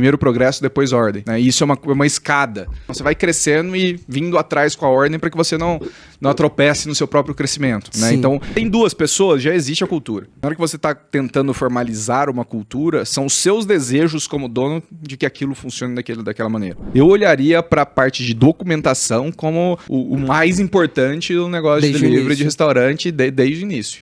Primeiro progresso, depois ordem, né? E isso é uma escada. Você vai crescendo e vindo atrás com a ordem para que você não atropece no seu próprio crescimento, né? Então, tem duas pessoas, já existe a cultura. Na hora que você está tentando formalizar uma cultura, são os seus desejos como dono de que aquilo funcione daquela maneira. Eu olharia para a parte de documentação como o mais importante do negócio de delivery de restaurante desde o início.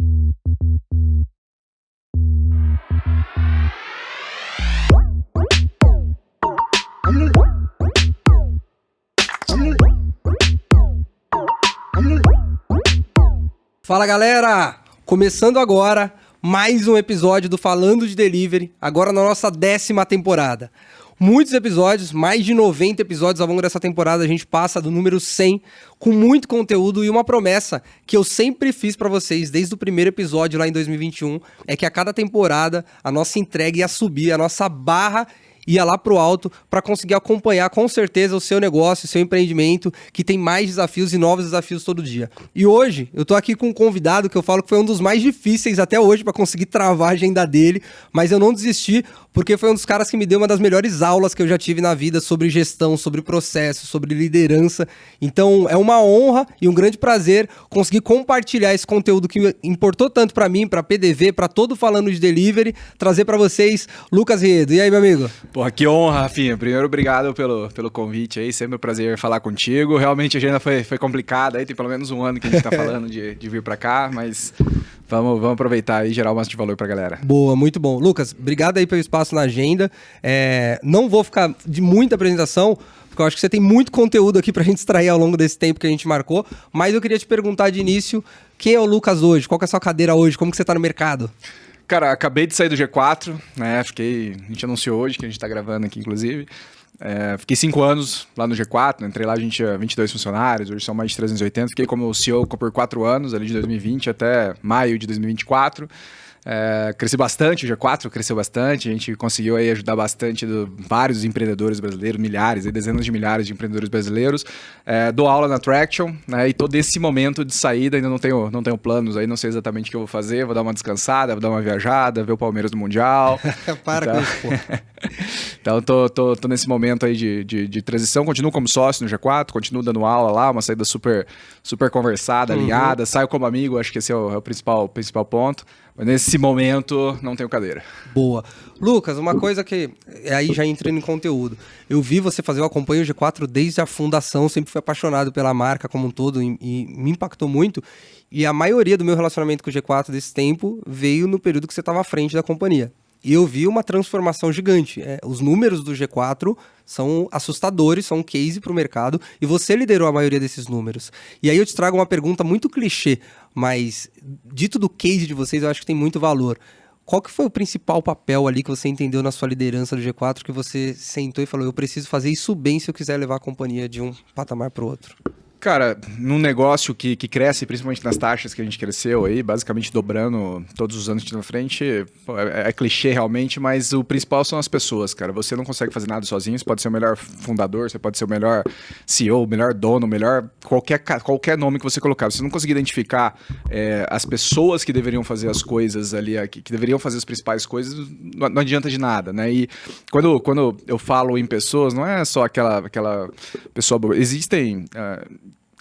Fala galera, começando agora mais um episódio do Falando de Delivery, agora na nossa 10ª temporada. Muitos episódios, mais de 90 episódios ao longo dessa temporada, a gente passa do número 100 com muito conteúdo e uma promessa que eu sempre fiz pra vocês desde o primeiro episódio lá em 2021, é que a cada temporada a nossa entrega ia subir, a nossa barra ia lá pro alto para conseguir acompanhar com certeza o seu negócio, o seu empreendimento, que tem mais desafios e novos desafios todo dia. E hoje eu tô aqui com um convidado que eu falo que foi um dos mais difíceis até hoje para conseguir travar a agenda dele, mas eu não desisti porque foi um dos caras que me deu uma das melhores aulas que eu já tive na vida sobre gestão, sobre processo, sobre liderança. Então é uma honra e um grande prazer conseguir compartilhar esse conteúdo que importou tanto para mim, para PDV, para todo Falando de Delivery, trazer para vocês Lucas Riedo. E aí, meu amigo? Porra, que honra, Rafinha. Primeiro, obrigado pelo convite aí. Sempre um prazer falar contigo. Realmente a agenda foi complicada aí. Tem pelo menos um ano que a gente tá falando de vir pra cá, mas vamos aproveitar e gerar o máximo de valor pra galera. Boa, muito bom. Lucas, obrigado aí pelo espaço na agenda. Não vou ficar de muita apresentação, porque eu acho que você tem muito conteúdo aqui pra gente extrair ao longo desse tempo que a gente marcou, mas eu queria te perguntar de início, quem é o Lucas hoje? Qual que é a sua cadeira hoje? Como que você tá no mercado? Cara, acabei de sair do G4, né? A gente anunciou hoje, que a gente tá gravando aqui, inclusive. Fiquei 5 anos lá no G4, né? Entrei lá, a gente tinha 22 funcionários, hoje são mais de 380. Fiquei como CEO por 4 anos, ali de 2020 até maio de 2024. Cresci bastante, o G4 cresceu bastante, a gente conseguiu aí ajudar bastante vários empreendedores brasileiros, milhares, dezenas de milhares de empreendedores brasileiros. Dou aula na Traction, né, e todo esse momento de saída ainda não tenho planos, aí não sei exatamente o que eu vou fazer, vou dar uma descansada, vou dar uma viajada, ver o Palmeiras no Mundial. Para com isso, pô. Então tô nesse momento aí de transição, continuo como sócio no G4, continuo dando aula lá, uma saída super conversada, alinhada, saio como amigo, acho que esse é o principal ponto. Mas nesse momento, não tenho cadeira. Boa. Lucas, uma coisa que... Aí já entrando em conteúdo. Eu vi você fazer, eu acompanho o G4 desde a fundação, sempre fui apaixonado pela marca como um todo e me impactou muito. E a maioria do meu relacionamento com o G4 desse tempo veio no período que você estava à frente da companhia. E eu vi uma transformação gigante. Os números do G4 são assustadores, são um case para o mercado, e você liderou a maioria desses números. E aí eu te trago uma pergunta muito clichê, mas dito do case de vocês, eu acho que tem muito valor. Qual que foi o principal papel ali que você entendeu na sua liderança do G4, que você sentou e falou, eu preciso fazer isso bem se eu quiser levar a companhia de um patamar para o outro? Cara, num negócio que cresce, principalmente nas taxas que a gente cresceu aí, basicamente dobrando todos os anos que na frente, é clichê realmente, mas o principal são as pessoas, cara. Você não consegue fazer nada sozinho, você pode ser o melhor fundador, você pode ser o melhor CEO, o melhor dono, o melhor qualquer nome que você colocar. Se você não conseguir identificar as pessoas que deveriam fazer as coisas ali, que deveriam fazer as principais coisas, não adianta de nada, né? E quando eu falo em pessoas, não é só aquela pessoa boa. Existem...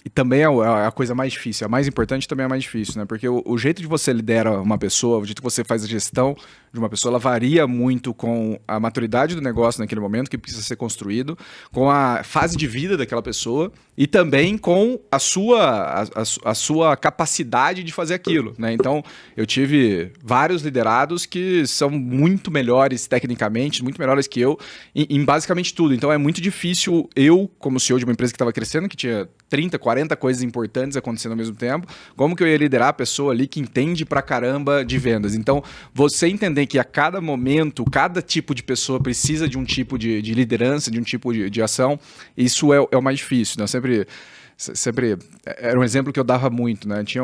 E também é a coisa mais difícil, a mais importante também é a mais difícil, né? Porque o jeito de você lidera uma pessoa, o jeito que você faz a gestão de uma pessoa, ela varia muito com a maturidade do negócio naquele momento, que precisa ser construído, com a fase de vida daquela pessoa e também com a sua capacidade de fazer aquilo, né? Então, eu tive vários liderados que são muito melhores tecnicamente, muito melhores que eu em basicamente tudo. Então, é muito difícil eu, como CEO de uma empresa que estava crescendo, que tinha 30, 40 coisas importantes acontecendo ao mesmo tempo, como que eu ia liderar a pessoa ali que entende pra caramba de vendas? Então, você entender que a cada momento, cada tipo de pessoa precisa de um tipo de liderança, de um tipo de ação, isso é o mais difícil, né? Eu sempre era um exemplo que eu dava muito, né? Tinha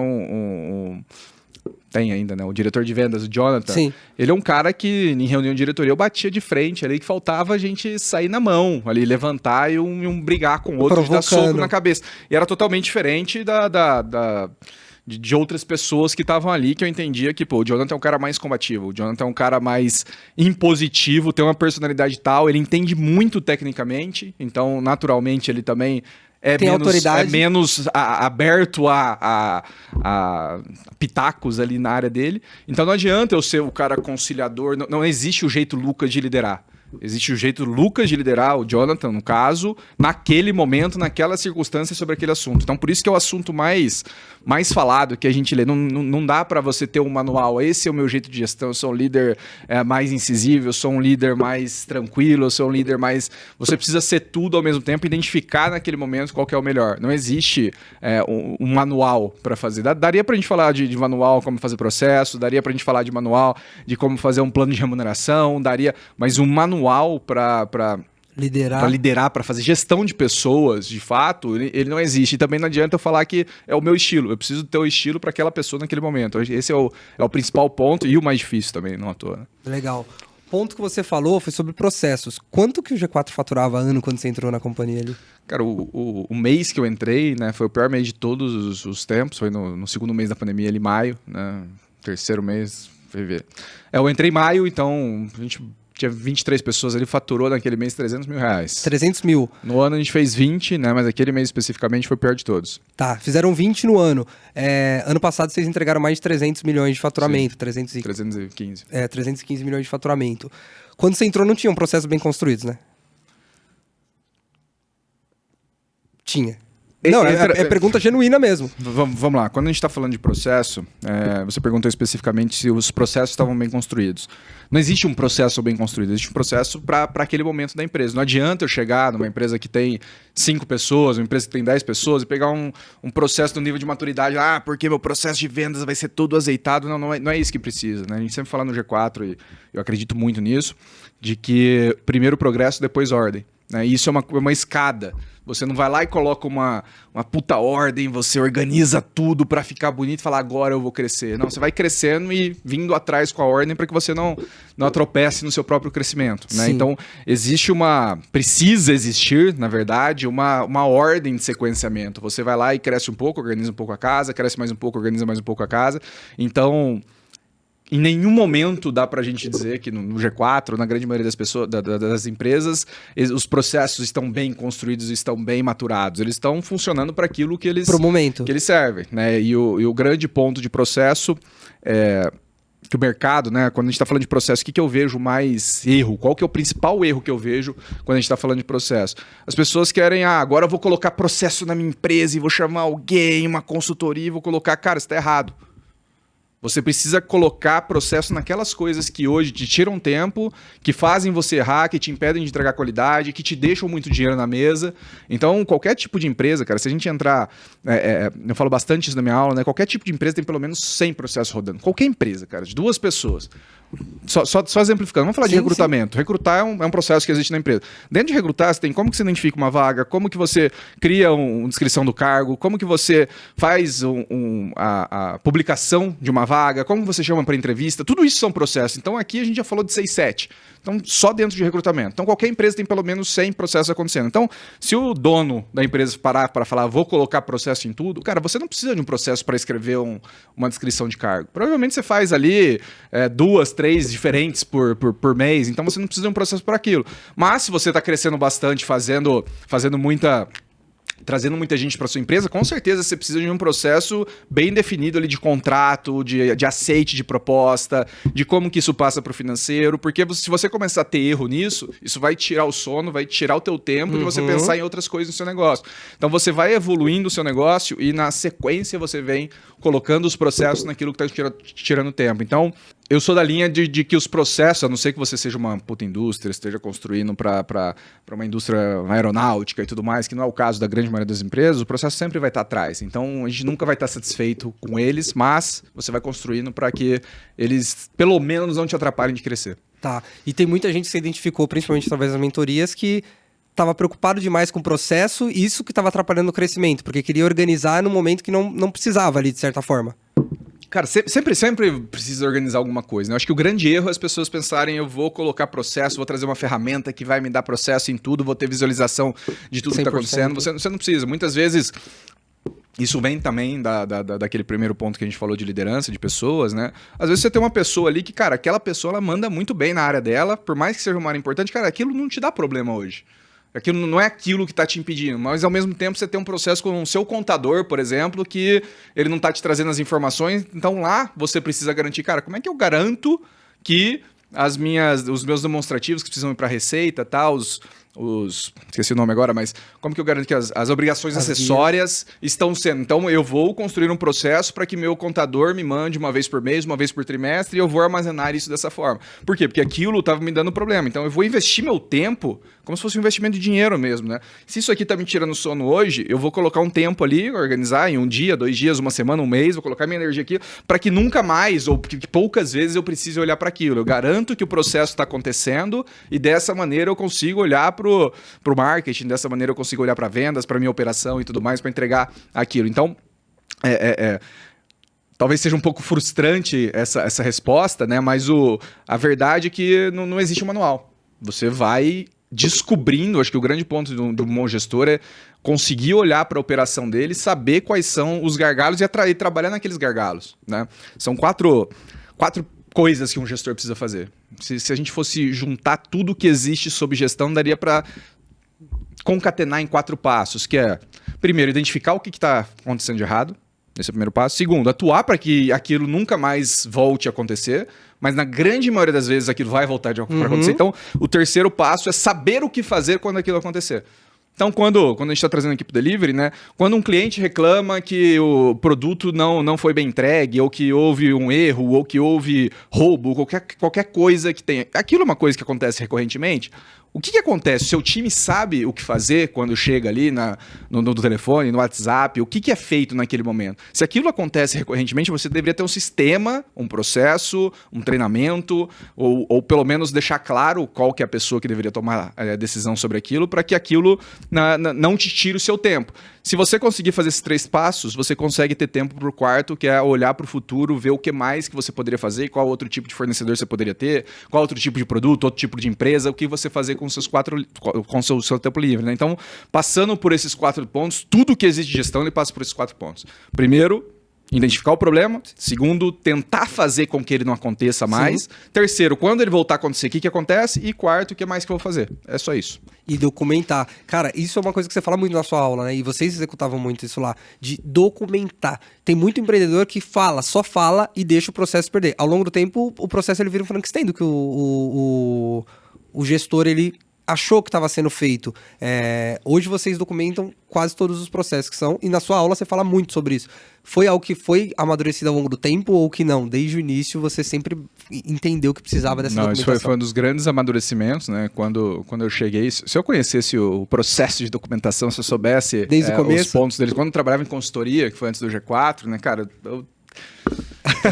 tem ainda, né? O diretor de vendas, o Jonathan. Sim. Ele é um cara que, em reunião de diretoria, eu batia de frente ali, que faltava a gente sair na mão, ali, levantar e um brigar com o outro, de dar soco na cabeça. E era totalmente diferente de outras pessoas que estavam ali, que eu entendia que, pô, o Jonathan é um cara mais combativo, o Jonathan é um cara mais impositivo, tem uma personalidade tal, ele entende muito tecnicamente, então, naturalmente, ele também tem autoridade. É menos aberto a pitacos ali na área dele. Então não adianta eu ser o cara conciliador, não existe o jeito Lucas de liderar. Existe o jeito Lucas de liderar, o Jonathan, no caso, naquele momento, naquela circunstância sobre aquele assunto. Então, por isso que é o assunto mais falado que a gente lê. Não dá para você ter um manual. Esse é o meu jeito de gestão. Eu sou um líder mais incisivo, eu sou um líder mais tranquilo, eu sou um líder mais... Você precisa ser tudo ao mesmo tempo, identificar naquele momento qual que é o melhor. Não existe um manual para fazer. Daria para a gente falar de manual, como fazer processo, daria para a gente falar de manual, de como fazer um plano de remuneração, mas um manual para liderar, para fazer gestão de pessoas, de fato, ele não existe. E também não adianta eu falar que é o meu estilo. Eu preciso ter o estilo para aquela pessoa naquele momento. Esse é o principal ponto e o mais difícil também, não à toa. Né? Legal. O ponto que você falou foi sobre processos. Quanto que o G4 faturava ano quando você entrou na companhia ali? Cara, o mês que eu entrei, né, foi o pior mês de todos os tempos. Foi no segundo mês da pandemia, ali, maio, né, terceiro mês, fevereiro. Eu entrei em maio, então a gente... Tinha 23 pessoas ali, faturou naquele mês 300 mil reais. 300 mil. No ano a gente fez 20, né? Mas aquele mês especificamente foi o pior de todos. Tá, fizeram 20 no ano. Ano passado vocês entregaram mais de 300 milhões de faturamento. 315. 315 milhões de faturamento. Quando você entrou não tinha um processo bem construído, né? Tinha. Não, é pergunta genuína mesmo. Vamos lá. Quando a gente está falando de processo, você perguntou especificamente se os processos estavam bem construídos. Não existe um processo bem construído, existe um processo para aquele momento da empresa. Não adianta eu chegar numa empresa que tem 5 pessoas, uma empresa que tem 10 pessoas e pegar um processo no nível de maturidade, porque meu processo de vendas vai ser todo azeitado. Não é isso que precisa. Né? A gente sempre fala no G4, e eu acredito muito nisso, de que primeiro progresso, depois ordem. Né? Isso é uma escada. Você não vai lá e coloca uma puta ordem, você organiza tudo para ficar bonito e falar agora eu vou crescer. Não, você vai crescendo e vindo atrás com a ordem para que você não atropece no seu próprio crescimento. Né? Então, precisa existir, na verdade, uma ordem de sequenciamento. Você vai lá e cresce um pouco, organiza um pouco a casa, cresce mais um pouco, organiza mais um pouco a casa. Então... Em nenhum momento dá para a gente dizer que no G4, na grande maioria das pessoas, das empresas, os processos estão bem construídos, estão bem maturados. Eles estão funcionando para aquilo que eles servem. Né? E o grande ponto de processo é que o mercado, né, quando a gente está falando de processo, o que eu vejo mais erro? Qual que é o principal erro que eu vejo quando a gente está falando de processo? As pessoas querem, agora eu vou colocar processo na minha empresa e vou chamar alguém, uma consultoria e vou colocar... Cara, isso está errado. Você precisa colocar processo naquelas coisas que hoje te tiram tempo, que fazem você errar, que te impedem de entregar qualidade, que te deixam muito dinheiro na mesa. Então, qualquer tipo de empresa, cara, se a gente entrar... eu falo bastante isso na minha aula, né? Qualquer tipo de empresa tem pelo menos 100 processos rodando. Qualquer empresa, cara, de 2 pessoas. Só exemplificando. Vamos falar de recrutamento. Sim. Recrutar é um processo que existe na empresa. Dentro de recrutar, você tem como que você identifica uma vaga, como que você cria uma descrição do cargo, como que você faz a publicação de uma vaga, como você chama para entrevista. Tudo isso são processos. Então, aqui a gente já falou de 6, 7. Então, só dentro de recrutamento. Então, qualquer empresa tem pelo menos 100 processos acontecendo. Então, se o dono da empresa parar para falar, vou colocar processo em tudo, cara, você não precisa de um processo para escrever uma descrição de cargo. Provavelmente você faz ali 2, 3 diferentes por mês, então você não precisa de um processo para aquilo. Mas se você está crescendo bastante, trazendo muita gente para sua empresa, com certeza você precisa de um processo bem definido ali de contrato, de aceite de proposta, de como que isso passa para o financeiro, porque se você começar a ter erro nisso, isso vai tirar o sono, vai tirar o teu tempo de você pensar em outras coisas no seu negócio. Então você vai evoluindo o seu negócio e na sequência você vem colocando os processos naquilo que está tirando tempo. Então, eu sou da linha de que os processos, a não ser que você seja uma puta indústria, esteja construindo para uma indústria aeronáutica e tudo mais, que não é o caso da grande maioria das empresas, o processo sempre vai estar atrás. Então, a gente nunca vai estar satisfeito com eles, mas você vai construindo para que eles, pelo menos, não te atrapalhem de crescer. Tá. E tem muita gente que se identificou, principalmente através das mentorias, que estava preocupado demais com o processo e isso que estava atrapalhando o crescimento, porque queria organizar no momento que não precisava ali, de certa forma. Cara, sempre precisa organizar alguma coisa, né? Eu acho que o grande erro é as pessoas pensarem, eu vou colocar processo, vou trazer uma ferramenta que vai me dar processo em tudo, vou ter visualização de tudo que está acontecendo. Você não precisa. Muitas vezes Isso vem também daquele primeiro ponto que a gente falou de liderança, de pessoas, né? Às vezes você tem uma pessoa ali que, cara, aquela pessoa ela manda muito bem na área dela, por mais que seja uma área importante, cara, aquilo não te dá problema hoje. Aquilo não é aquilo que está te impedindo, mas ao mesmo tempo você tem um processo com o seu contador, por exemplo, que ele não está te trazendo as informações, então lá você precisa garantir, cara, como é que eu garanto que os meus demonstrativos que precisam ir para a receita, tá, esqueci o nome agora, mas como que eu garanto que as obrigações acessórias estão sendo? Então eu vou construir um processo para que meu contador me mande uma vez por mês, uma vez por trimestre, e eu vou armazenar isso dessa forma. Por quê? Porque aquilo estava me dando problema. Então eu vou investir meu tempo como se fosse um investimento de dinheiro mesmo, né? Se isso aqui está me tirando sono hoje, eu vou colocar um tempo ali, organizar em um dia, 2 dias, uma semana, um mês, vou colocar minha energia aqui para que nunca mais, ou que poucas vezes eu precise olhar para aquilo. Eu garanto que o processo está acontecendo e dessa maneira eu consigo olhar pro marketing, dessa maneira eu consigo olhar para vendas, para minha operação e tudo mais, para entregar aquilo. Então, talvez seja um pouco frustrante essa resposta, né? Mas a verdade é que não existe um manual. Você vai descobrindo, acho que o grande ponto de um bom gestor é conseguir olhar para a operação dele, saber quais são os gargalos e trabalhar naqueles gargalos, né? São quatro coisas que um gestor precisa fazer. Se a gente fosse juntar tudo que existe sobre gestão, daria para concatenar em 4 passos, que é, primeiro, identificar o que está acontecendo de errado. Esse é o primeiro passo. Segundo, atuar para que aquilo nunca mais volte a acontecer, mas na grande maioria das vezes aquilo vai voltar a acontecer. Então, o terceiro passo é saber o que fazer quando aquilo acontecer. Então, quando a gente está trazendo aqui para o delivery, né, quando um cliente reclama que o produto não foi bem entregue, ou que houve um erro, ou que houve roubo, qualquer coisa que tenha... Aquilo é uma coisa que acontece recorrentemente. O que acontece? O seu time sabe o que fazer quando chega ali no telefone, no WhatsApp? O que é feito naquele momento? Se aquilo acontece recorrentemente, você deveria ter um sistema, um processo, um treinamento, ou pelo menos deixar claro qual que é a pessoa que deveria tomar a decisão sobre aquilo, para que aquilo não te tire o seu tempo. Se você conseguir fazer esses 3 passos, você consegue ter tempo para o quarto, que é olhar para o futuro, ver o que mais que você poderia fazer, qual outro tipo de fornecedor você poderia ter, qual outro tipo de produto, outro tipo de empresa, o que você fazer com o seu tempo livre, né? Então, passando por esses 4 pontos, tudo que existe de gestão, ele passa por esses 4 pontos. Primeiro, identificar o problema. Segundo, tentar fazer com que ele não aconteça mais. Sim. Terceiro, quando ele voltar a acontecer, o que acontece? E quarto, o que mais que eu vou fazer? É só isso. E documentar. Cara, isso é uma coisa que você fala muito na sua aula, né? E vocês executavam muito isso lá, de documentar. Tem muito empreendedor que só fala e deixa o processo perder. Ao longo do tempo, o processo ele vira um Frankenstein, do que o gestor, ele achou que estava sendo feito. Hoje vocês documentam quase todos os processos que são, e na sua aula você fala muito sobre isso. Foi algo que foi amadurecido ao longo do tempo ou que não? Desde o início você sempre entendeu que precisava dessa documentação? Isso foi um dos grandes amadurecimentos, né? Quando eu cheguei, se eu conhecesse o processo de documentação, se eu soubesse desde o começo, os pontos deles, quando eu trabalhava em consultoria, que foi antes do G4, né, cara, eu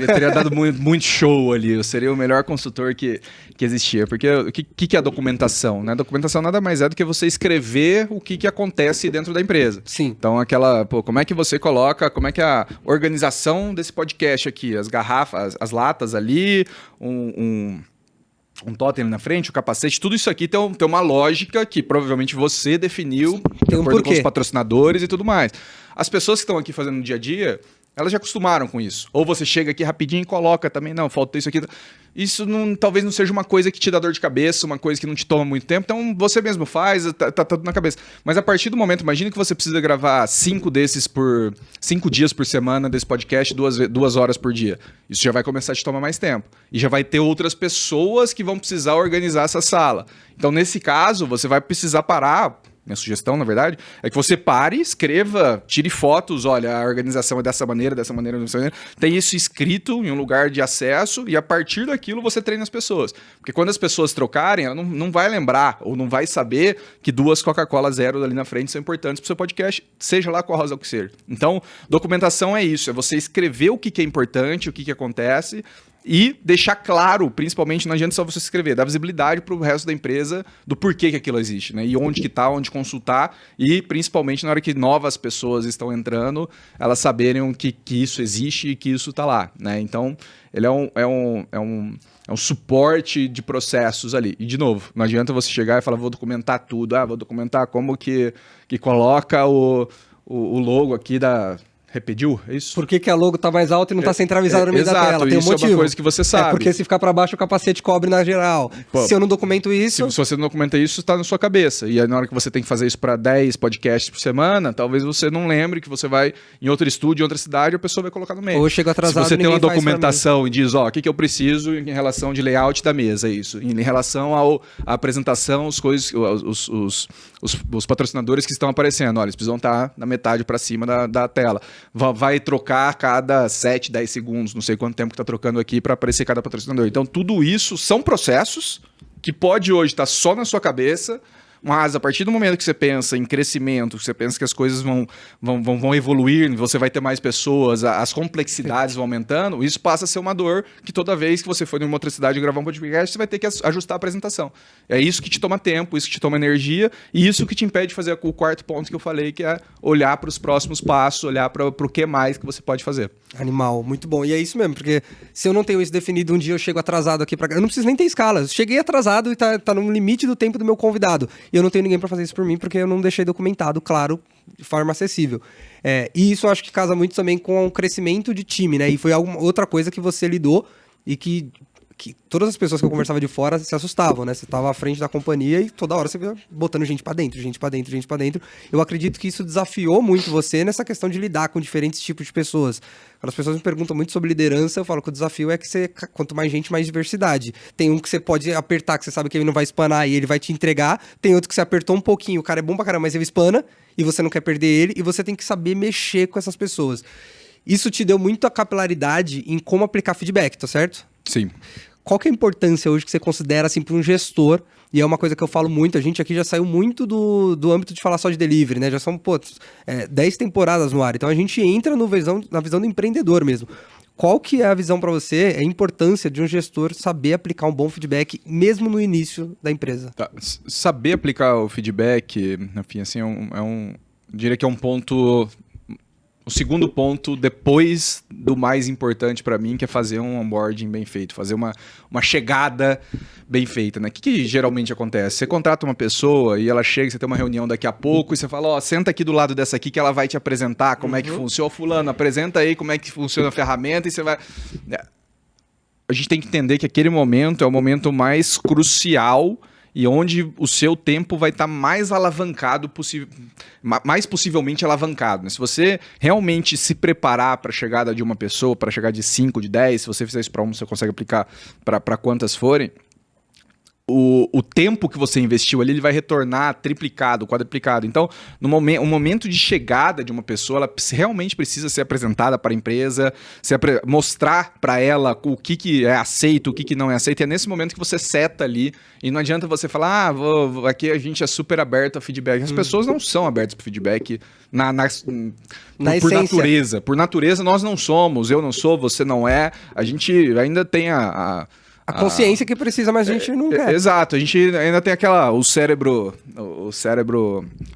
teria dado muito show ali, eu seria o melhor consultor que existia, porque o que é a documentação? Né? A documentação nada mais é do que você escrever o que acontece dentro da empresa. Sim. Então, como é que você coloca, como é que a organização desse podcast aqui, as garrafas, as latas ali, um totem ali na frente, o capacete, tudo isso aqui tem uma lógica que provavelmente você definiu de acordo com os patrocinadores e tudo mais. As pessoas que estão aqui fazendo no dia a dia, elas já acostumaram com isso. Ou você chega aqui rapidinho e coloca também, não, falta isso aqui. Isso talvez não seja uma coisa que te dá dor de cabeça, uma coisa que não te toma muito tempo, então você mesmo faz, tá tudo na cabeça. Mas a partir do momento, imagine que você precisa gravar 5 dias por semana desse podcast, 2 horas por dia. Isso já vai começar a te tomar mais tempo. E já vai ter outras pessoas que vão precisar organizar essa sala. Então, nesse caso, você vai precisar parar. Minha sugestão, na verdade, é que você pare, escreva, tire fotos, olha, a organização é dessa maneira, dessa maneira, dessa maneira. Tem isso escrito em um lugar de acesso e a partir daquilo você treina as pessoas. Porque quando as pessoas trocarem, ela não vai lembrar ou não vai saber que 2 Coca-Cola Zero ali na frente são importantes para o seu podcast, seja lá qual razão que seja. Então, documentação é isso, é você escrever o que é importante, o que acontece e deixar claro, principalmente, não adianta só você escrever, dar visibilidade para o resto da empresa do porquê que aquilo existe, né? E onde que tá, onde consultar e, principalmente, na hora que novas pessoas estão entrando, elas saberem que isso existe e que isso tá lá, né? Então, ele é um suporte de processos ali. E, de novo, não adianta você chegar e falar, vou documentar tudo, vou documentar como que coloca o logo aqui repediu, é isso? Por que a logo tá mais alta e não tá centralizada no meio da tela? Tem um isso motivo. é uma coisa que você sabe. É porque se ficar pra baixo, o capacete cobre na geral. Pô, se eu não documento isso... Se você não documenta isso, tá na sua cabeça. E aí, na hora que você tem que fazer isso para 10 podcasts por semana, talvez você não lembre que você vai em outro estúdio, em outra cidade, a pessoa vai colocar no meio. Ou eu chego atrasado, se você tem uma ninguém faz pra documentação e diz, ó, o que eu preciso em relação de layout da mesa, é isso. Em relação à apresentação, os patrocinadores que estão aparecendo, olha, eles precisam estar na metade para cima da tela. Vai trocar cada 7, 10 segundos, não sei quanto tempo que tá trocando aqui para aparecer cada patrocinador. Então, tudo isso são processos que pode hoje estar só na sua cabeça, mas a partir do momento que você pensa em crescimento, que você pensa que as coisas vão evoluir, você vai ter mais pessoas, as complexidades vão aumentando, isso passa a ser uma dor que toda vez que você for em uma outra cidade gravar um podcast, você vai ter que ajustar a apresentação. É isso que te toma tempo, isso que te toma energia, e isso que te impede de fazer o quarto ponto que eu falei, que é olhar para os próximos passos, olhar para o que mais que você pode fazer. Animal, muito bom. E é isso mesmo, porque se eu não tenho isso definido, um dia eu chego atrasado aqui pra... Eu não preciso nem ter escala. Eu cheguei atrasado e tá no limite do tempo do meu convidado. E eu não tenho ninguém pra fazer isso por mim, porque eu não deixei documentado, claro, de forma acessível. E isso eu acho que casa muito também com o crescimento de time, né? E foi outra coisa que você lidou e que todas as pessoas que eu conversava de fora se assustavam, né? Você tava à frente da companhia e toda hora você via botando gente pra dentro, gente pra dentro, gente pra dentro. Eu acredito que isso desafiou muito você nessa questão de lidar com diferentes tipos de pessoas. Quando as pessoas me perguntam muito sobre liderança, eu falo que o desafio é que quanto mais gente, mais diversidade. Tem um que você pode apertar, que você sabe que ele não vai espanar e ele vai te entregar. Tem outro que você apertou um pouquinho, o cara é bom pra caramba, mas ele espana e você não quer perder ele e você tem que saber mexer com essas pessoas. Isso te deu muito a capilaridade em como aplicar feedback, tá certo? Sim. Qual que é a importância hoje que você considera assim, para um gestor? E é uma coisa que eu falo muito, a gente aqui já saiu muito do âmbito de falar só de delivery, né? Já são 10 temporadas no ar, então a gente entra na visão do empreendedor mesmo. Qual que é a visão para você, a importância de um gestor saber aplicar um bom feedback mesmo no início da empresa? Tá. Saber aplicar o feedback, enfim, assim, diria que é um ponto... O segundo ponto, depois do mais importante para mim, que é fazer um onboarding bem feito, fazer uma chegada bem feita, né? O que geralmente acontece? Você contrata uma pessoa e ela chega, você tem uma reunião daqui a pouco e você fala, ó, senta aqui do lado dessa aqui que ela vai te apresentar como é que funciona. Fulano, apresenta aí como é que funciona a ferramenta e você vai... A gente tem que entender que aquele momento é o momento mais crucial e onde o seu tempo vai estar mais alavancado possível, mais possivelmente alavancado. Né? Se você realmente se preparar para a chegada de uma pessoa, para chegar de 5, de 10, se você fizer isso para um, você consegue aplicar para quantas forem, o tempo que você investiu ali, ele vai retornar triplicado, quadruplicado. Então, o momento de chegada de uma pessoa, ela realmente precisa ser apresentada para a empresa, mostrar para ela o que é aceito, o que não é aceito. E é nesse momento que você seta ali. E não adianta você falar, aqui a gente é super aberto a feedback. As pessoas não são abertas para feedback por natureza. Por natureza, nós não somos. Eu não sou, você não é. A gente ainda tem a consciência que precisa, mas a gente não quer. Exato, a gente ainda tem o cérebro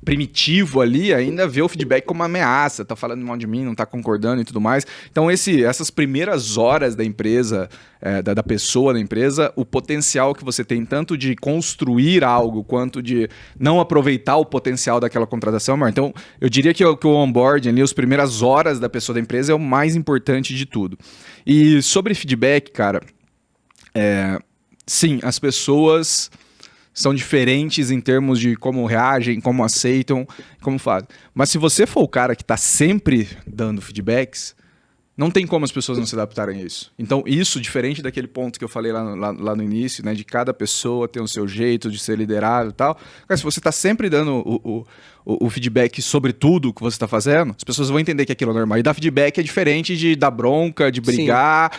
primitivo ali, ainda vê o feedback como uma ameaça, tá falando mal de mim, não tá concordando e tudo mais. Então essas primeiras horas da empresa, da pessoa da empresa, o potencial que você tem tanto de construir algo, quanto de não aproveitar o potencial daquela contratação, maior. Então eu diria que o onboarding ali, as primeiras horas da pessoa da empresa é o mais importante de tudo. E sobre feedback, cara, sim, as pessoas são diferentes em termos de como reagem, como aceitam, como fazem. Mas se você for o cara que está sempre dando feedbacks, não tem como as pessoas não se adaptarem a isso. Então, isso, diferente daquele ponto que eu falei lá no início, né, de cada pessoa ter o seu jeito de ser liderado e tal, cara, se você está sempre dando o feedback sobre tudo que você está fazendo, as pessoas vão entender que aquilo é normal. E dar feedback é diferente de dar bronca, de brigar,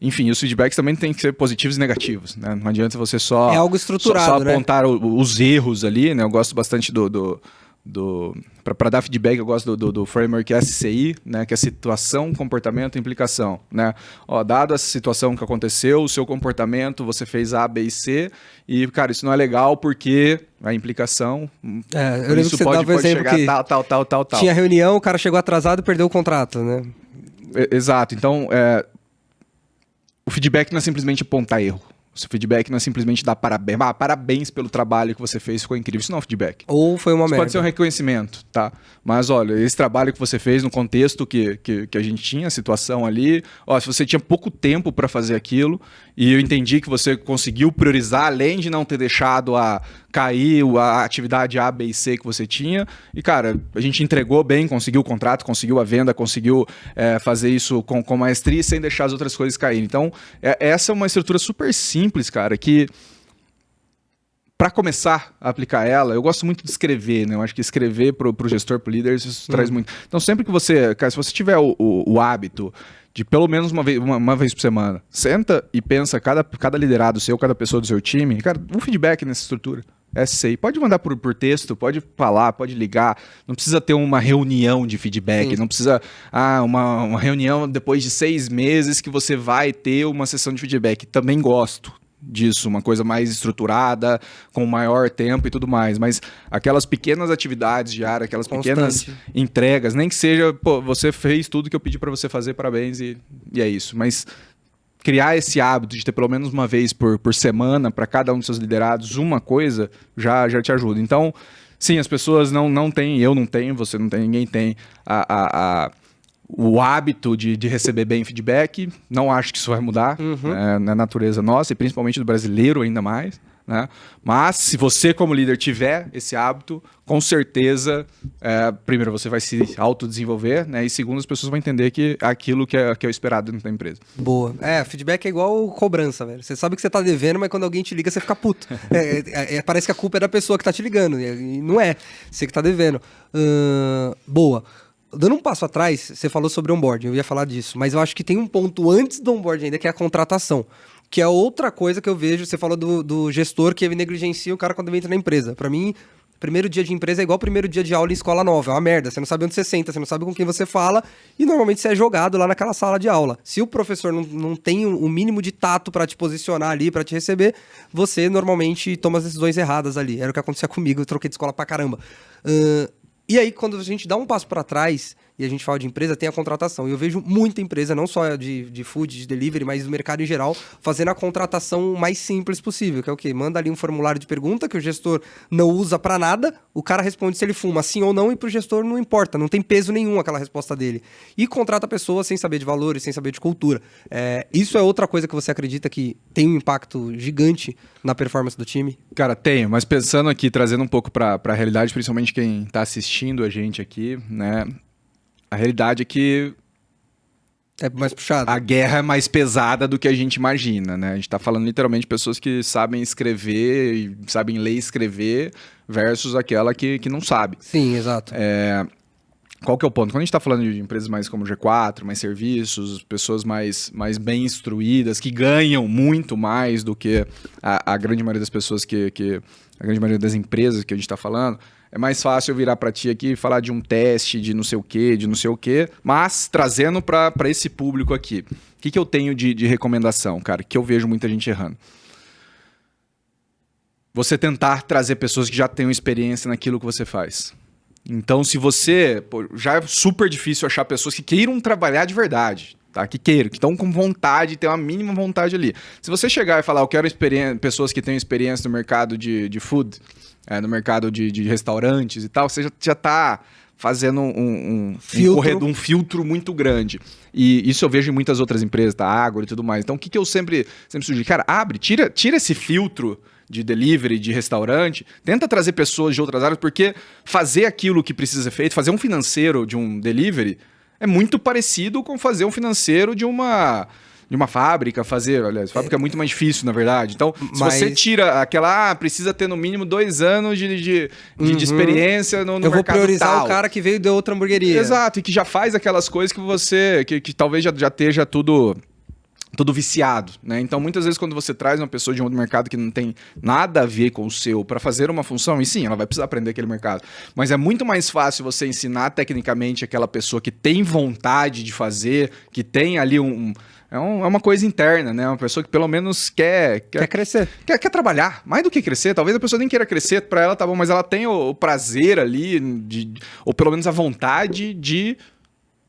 enfim, os feedbacks também têm que ser positivos e negativos, né? Não adianta você só... É algo estruturado, só apontar os erros ali, né? Eu gosto bastante para dar feedback, eu gosto do framework SCI, né, que é situação, comportamento e implicação. Né? Dado a situação que aconteceu, o seu comportamento, você fez A, B e C, e, cara, isso não é legal porque a implicação... eu lembro que você dava o exemplo que tal. Tinha reunião, o cara chegou atrasado e perdeu o contrato, né? Exato. Então, o feedback não é simplesmente apontar erro. O seu feedback não é simplesmente dar parabéns. Parabéns pelo trabalho que você fez, ficou incrível. Isso não é um feedback. Ou foi uma Isso merda. pode ser um reconhecimento, tá? Mas olha, esse trabalho que você fez no contexto que a gente tinha, a situação ali, ó, se você tinha pouco tempo para fazer aquilo, e eu entendi que você conseguiu priorizar, além de não ter deixado cair a atividade A, B e C que você tinha, e cara, a gente entregou bem, conseguiu o contrato, conseguiu a venda, conseguiu fazer isso com maestria sem deixar as outras coisas caírem. Então, essa é uma estrutura super simples, cara, que para começar a aplicar ela, eu gosto muito de escrever, né? Eu acho que escrever pro gestor, pro líder, isso traz muito. Então, sempre que você, cara, se você tiver o hábito de pelo menos uma vez por semana, senta e pensa cada liderado seu, cada pessoa do seu time, cara, um feedback nessa estrutura. SCI. Pode mandar por texto, pode falar, pode ligar. Não precisa ter uma reunião de feedback. Sim. Não precisa uma reunião depois de 6 meses que você vai ter uma sessão de feedback. Também gosto disso, uma coisa mais estruturada, com maior tempo e tudo mais. Mas aquelas pequenas atividades diárias, aquelas pequenas entregas, nem que seja, pô, você fez tudo que eu pedi para você fazer, parabéns, e é isso. Mas criar esse hábito de ter pelo menos uma vez por semana para cada um dos seus liderados uma coisa, já te ajuda. Então, sim, as pessoas não têm, eu não tenho, você não tem, ninguém tem o hábito de receber bem feedback. Não acho que isso vai mudar na natureza nossa, e principalmente do brasileiro ainda mais. Né? Mas se você como líder tiver esse hábito, com certeza, primeiro você vai se autodesenvolver, né? E segundo, as pessoas vão entender que é aquilo que é o esperado dentro da empresa. Boa. Feedback é igual cobrança, velho. Você sabe que você tá devendo, mas quando alguém te liga, você fica puto. Parece que a culpa é da pessoa que tá te ligando, e não é. Você que tá devendo. Boa. Dando um passo atrás, você falou sobre onboarding, eu ia falar disso, mas eu acho que tem um ponto antes do onboarding ainda, que é a contratação. Que é outra coisa que eu vejo, você falou do gestor que negligencia o cara quando entra na empresa. Pra mim, primeiro dia de empresa é igual primeiro dia de aula em escola nova, é uma merda. Você não sabe onde você senta, você não sabe com quem você fala, e normalmente você é jogado lá naquela sala de aula. Se o professor não tem o mínimo de tato pra te posicionar ali, pra te receber, você normalmente toma as decisões erradas ali. Era o que acontecia comigo, eu troquei de escola pra caramba. E aí, quando a gente dá um passo para trás e a gente fala de empresa, tem a contratação. E eu vejo muita empresa, não só de food, de delivery, mas do mercado em geral, fazendo a contratação mais simples possível, que é o quê? Manda ali um formulário de pergunta que o gestor não usa para nada, o cara responde se ele fuma sim ou não, e pro gestor não importa, não tem peso nenhum aquela resposta dele. E contrata a pessoa sem saber de valores, sem saber de cultura. Isso é outra coisa que você acredita que tem um impacto gigante na performance do time? Cara, tenho, mas pensando aqui, trazendo um pouco para a realidade, principalmente quem está assistindo a gente aqui, né? A realidade é que é mais puxado. A guerra é mais pesada do que a gente imagina, né? A gente tá falando literalmente de pessoas que sabem escrever e sabem ler e escrever versus aquela que não sabe. Sim, exato. Qual que é o ponto? Quando a gente está falando de empresas mais como G4, mais serviços, pessoas mais bem instruídas, que ganham muito mais do que a grande maioria das pessoas a grande maioria das empresas que a gente está falando, é mais fácil eu virar para ti aqui e falar de um teste, de não sei o quê, mas trazendo para esse público aqui. O que eu tenho de recomendação, cara, que eu vejo muita gente errando? Você tentar trazer pessoas que já tenham experiência naquilo que você faz. Então, se você... já é super difícil achar pessoas que queiram trabalhar de verdade, tá? Que estão com vontade, tem uma mínima vontade ali. Se você chegar e falar, eu quero pessoas que tenham experiência no mercado de food, no mercado de restaurantes e tal, você já está fazendo um filtro muito grande. E isso eu vejo em muitas outras empresas, tá? Agro e tudo mais. Então, o que eu sempre sugiro? Cara, tira esse filtro de delivery, de restaurante, tenta trazer pessoas de outras áreas, porque fazer aquilo que precisa ser feito, fazer um financeiro de um delivery, é muito parecido com fazer um financeiro de uma fábrica, fábrica é muito mais difícil, na verdade. Então, se você tira aquela, precisa ter no mínimo 2 anos de experiência no mercado. Eu vou priorizar tal. O cara que veio de outra hamburgueria. Exato, e que já faz aquelas coisas que você, que talvez já esteja tudo viciado, né? Então, muitas vezes, quando você traz uma pessoa de um outro mercado que não tem nada a ver com o seu para fazer uma função, e sim, ela vai precisar aprender aquele mercado, mas é muito mais fácil você ensinar tecnicamente aquela pessoa que tem vontade de fazer, que tem ali é uma coisa interna, né? Uma pessoa que pelo menos quer crescer. Quer trabalhar. Mais do que crescer. Talvez a pessoa nem queira crescer, para ela tá bom, mas ela tem o prazer ali, ou pelo menos a vontade de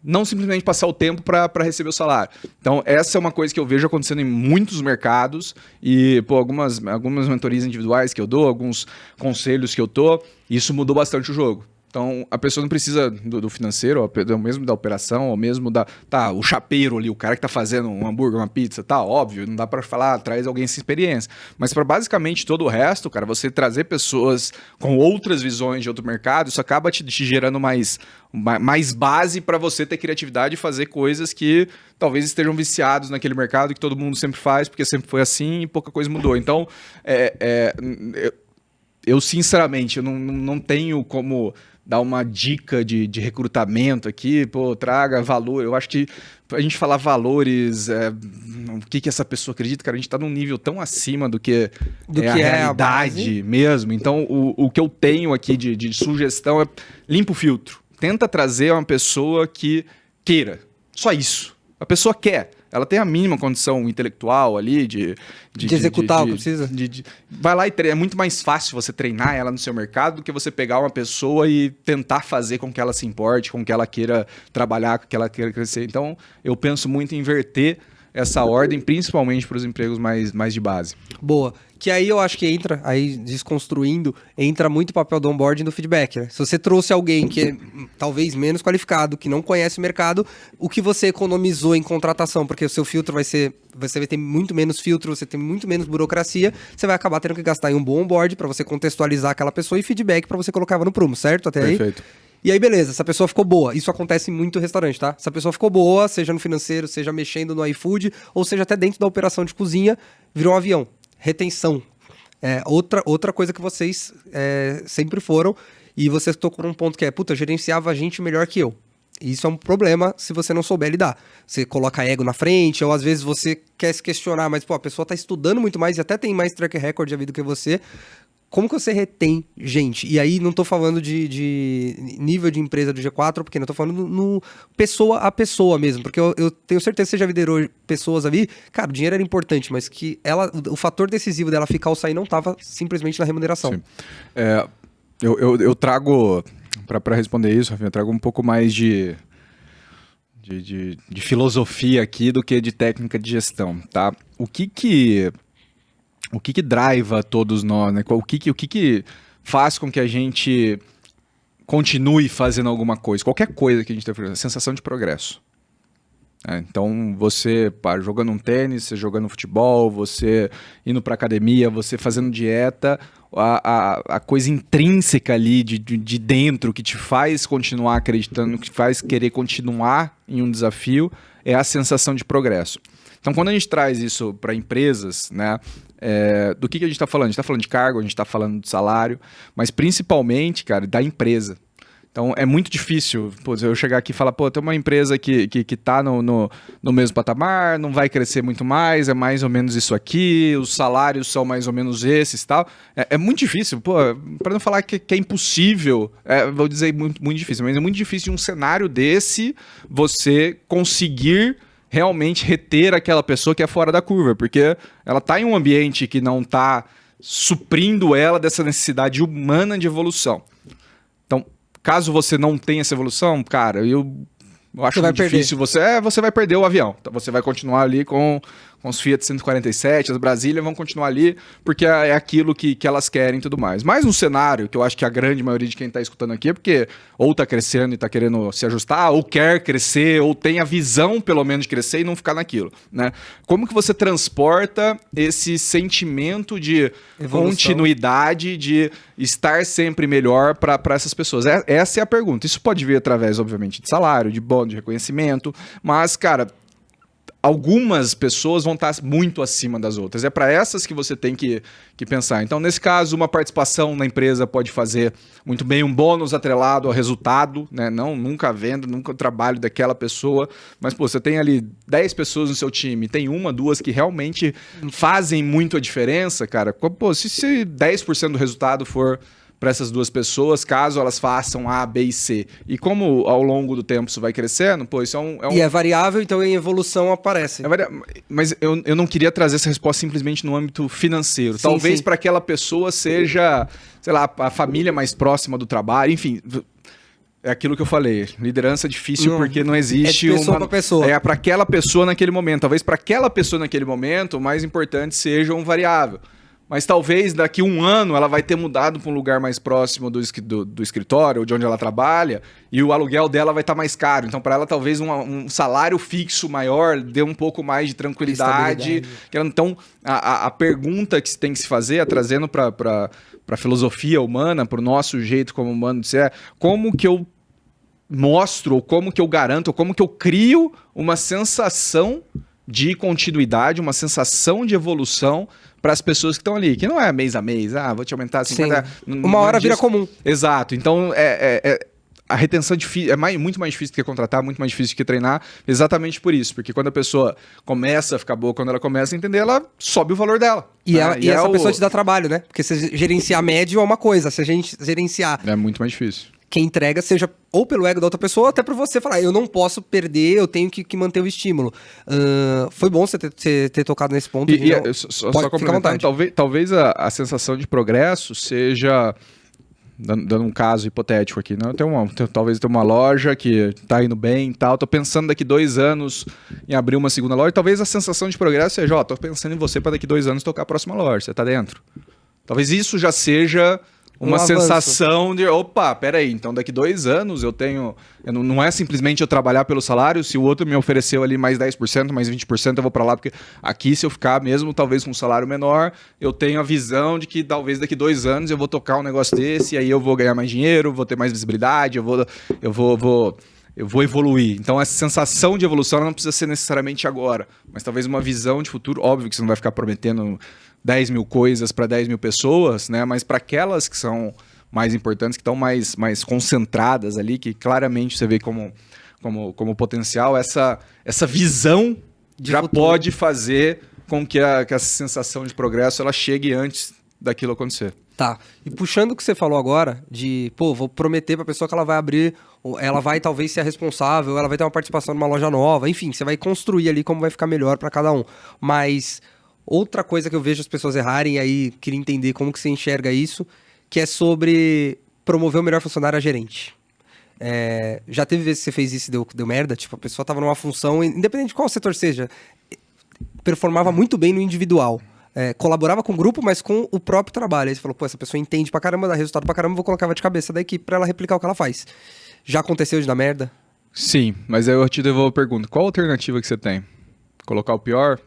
não simplesmente passar o tempo para receber o salário. Então, essa é uma coisa que eu vejo acontecendo em muitos mercados e, pô, algumas mentorias individuais que eu dou, alguns conselhos que eu dou, isso mudou bastante o jogo. Então, a pessoa não precisa do financeiro, ou mesmo da operação, ou mesmo o chapeiro ali, o cara que tá fazendo um hambúrguer, uma pizza, tá, óbvio, não dá para falar, traz alguém sem experiência. Mas para basicamente todo o resto, cara, você trazer pessoas com outras visões de outro mercado, isso acaba te gerando mais base para você ter criatividade e fazer coisas que talvez estejam viciados naquele mercado que todo mundo sempre faz, porque sempre foi assim e pouca coisa mudou. Então, eu sinceramente, eu não tenho como dar uma dica de recrutamento aqui, pô, traga valor. Eu acho que a gente falar valores, o que essa pessoa acredita, cara, a gente tá num nível tão acima do que a realidade mesmo. Então, o que eu tenho aqui de sugestão é limpa o filtro. Tenta trazer uma pessoa que queira. Só isso. A pessoa quer. Ela tem a mínima condição intelectual ali de executar o que precisa. Vai lá e é muito mais fácil você treinar ela no seu mercado do que você pegar uma pessoa e tentar fazer com que ela se importe, com que ela queira trabalhar, com que ela queira crescer. Então, eu penso muito em inverter essa ordem, principalmente para os empregos mais de base. Boa. Que aí eu acho que entra, aí desconstruindo, entra muito o papel do onboarding e do feedback, né? Se você trouxe alguém que é talvez menos qualificado, que não conhece o mercado, o que você economizou em contratação, porque o seu filtro você vai ter muito menos filtro, você tem muito menos burocracia, você vai acabar tendo que gastar em um bom onboard para você contextualizar aquela pessoa e feedback para você colocar ela no prumo, certo? Até aí? Perfeito. E aí, beleza, essa pessoa ficou boa. Isso acontece em muito restaurante, tá? Essa pessoa ficou boa, seja no financeiro, seja mexendo no iFood, ou seja até dentro da operação de cozinha, virou um avião. Retenção. Outra coisa que vocês sempre foram, e vocês tocou num ponto que gerenciava a gente melhor que eu. E isso é um problema se você não souber lidar. Você coloca ego na frente, ou às vezes você quer se questionar, mas a pessoa tá estudando muito mais e até tem mais track record de vida do que você. Como que você retém gente? E aí não tô falando de nível de empresa do G4, porque não tô falando no pessoa a pessoa mesmo, porque eu tenho certeza que você já liderou pessoas ali, cara, o dinheiro era importante, mas que o fator decisivo dela ficar ou sair não tava simplesmente na remuneração. Sim. Eu trago, para responder isso, Rafinha, eu trago um pouco mais de filosofia aqui do que de técnica de gestão, tá? O que driva todos nós, né? O que faz com que a gente continue fazendo alguma coisa, qualquer coisa que a gente tenha fazendo, a sensação de progresso. Então, você jogando um tênis, você jogando futebol, você indo para academia, você fazendo dieta, a coisa intrínseca ali de dentro que te faz continuar acreditando, que te faz querer continuar em um desafio, é a sensação de progresso. Então, quando a gente traz isso para empresas, né, do que a gente está falando? A gente está falando de cargo, a gente está falando de salário, mas principalmente, cara, da empresa. Então, é muito difícil eu chegar aqui e falar, tem uma empresa que está no mesmo patamar, não vai crescer muito mais, é mais ou menos isso aqui, os salários são mais ou menos esses e tal. É muito difícil, para não falar que é impossível, vou dizer muito, muito difícil, mas é muito difícil em um cenário desse você conseguir realmente reter aquela pessoa que é fora da curva, porque ela está em um ambiente que não está suprindo ela dessa necessidade humana de evolução. Então, caso você não tenha essa evolução, cara, eu acho muito difícil. Você vai perder o avião. Então, você vai continuar ali com os Fiat 147, as Brasília vão continuar ali, porque é aquilo que elas querem e tudo mais. Mas um cenário que eu acho que a grande maioria de quem está escutando aqui é porque ou está crescendo e está querendo se ajustar, ou quer crescer, ou tem a visão, pelo menos, de crescer e não ficar naquilo, né? Como que você transporta esse sentimento de evolução, continuidade, de estar sempre melhor para essas pessoas? Essa é a pergunta. Isso pode vir através, obviamente, de salário, de bônus, de reconhecimento, mas, cara, algumas pessoas vão estar muito acima das outras. É para essas que você tem que pensar. Então, nesse caso, uma participação na empresa pode fazer muito bem um bônus atrelado ao resultado, né? Nunca a venda, nunca o trabalho daquela pessoa. Mas, você tem ali 10 pessoas no seu time, tem uma, duas que realmente fazem muito a diferença, cara. Se 10% do resultado for para essas duas pessoas, caso elas façam A, B e C. E como ao longo do tempo isso vai crescendo, isso é um... E é variável, então em evolução aparece. Mas eu não queria trazer essa resposta simplesmente no âmbito financeiro. Sim, talvez para aquela pessoa seja, sei lá, a família mais próxima do trabalho, enfim... É aquilo que eu falei. Liderança é difícil porque não existe é de pessoa pra pessoa. É para aquela pessoa naquele momento. Talvez para aquela pessoa naquele momento o mais importante seja um variável. Mas talvez daqui a um ano ela vai ter mudado para um lugar mais próximo do escritório, ou de onde ela trabalha, e o aluguel dela vai estar mais caro. Então, para ela, talvez um salário fixo maior dê um pouco mais de tranquilidade. Então, a pergunta que se tem que se fazer, trazendo para a filosofia humana, para o nosso jeito como humano de ser, é como que eu mostro, ou como que eu garanto, ou como que eu crio uma sensação de continuidade, uma sensação de evolução para as pessoas que estão ali, que não é mês a mês, vou te aumentar 50... Uma hora vira comum. Exato, então a retenção é muito mais difícil do que contratar, muito mais difícil do que treinar, exatamente por isso, porque quando a pessoa começa a ficar boa, quando ela começa a entender, ela sobe o valor dela. E essa pessoa te dá trabalho, né? Porque se gerenciar médio é uma coisa, se a gente gerenciar... É muito mais difícil. Quem entrega, seja ou pelo ego da outra pessoa, ou até por você falar, eu não posso perder, eu tenho que manter o estímulo. Foi bom você ter tocado nesse ponto. Só complementando, talvez a sensação de progresso seja, dando um caso hipotético aqui, né? Talvez tenha uma loja que está indo bem e tal, estou pensando daqui 2 anos em abrir uma segunda loja, talvez a sensação de progresso seja, estou pensando em você para daqui 2 anos tocar a próxima loja, você está dentro. Talvez isso já seja... uma sensação de, peraí, então daqui 2 anos não é simplesmente eu trabalhar pelo salário, se o outro me ofereceu ali mais 10%, mais 20%, eu vou para lá, porque aqui se eu ficar mesmo, talvez com um salário menor, eu tenho a visão de que talvez daqui 2 anos eu vou tocar um negócio desse, e aí eu vou ganhar mais dinheiro, vou ter mais visibilidade, eu vou evoluir. Então essa sensação de evolução não precisa ser necessariamente agora, mas talvez uma visão de futuro, óbvio que você não vai ficar prometendo 10 mil coisas para 10 mil pessoas, né? Mas para aquelas que são mais importantes, que estão mais concentradas ali, que claramente você vê como potencial, essa visão de já futuro pode fazer com que essa sensação de progresso ela chegue antes daquilo acontecer. Tá. E puxando o que você falou agora, de, vou prometer pra pessoa que ela vai abrir, ela vai talvez ser a responsável, ela vai ter uma participação numa loja nova, enfim, você vai construir ali como vai ficar melhor pra cada um. Mas outra coisa que eu vejo as pessoas errarem, e aí queria entender como que você enxerga isso, que é sobre promover o melhor funcionário a gerente. Já teve vezes que você fez isso e deu merda? Tipo, a pessoa tava numa função, independente de qual setor seja, performava muito bem no individual. Colaborava com o grupo, mas com o próprio trabalho. Aí você falou, essa pessoa entende pra caramba, dá resultado pra caramba, vou colocar ela de cabeça da equipe pra ela replicar o que ela faz. Já aconteceu de dar merda? Sim, mas aí eu te devolvo a pergunta. Qual a alternativa que você tem? Colocar o pior?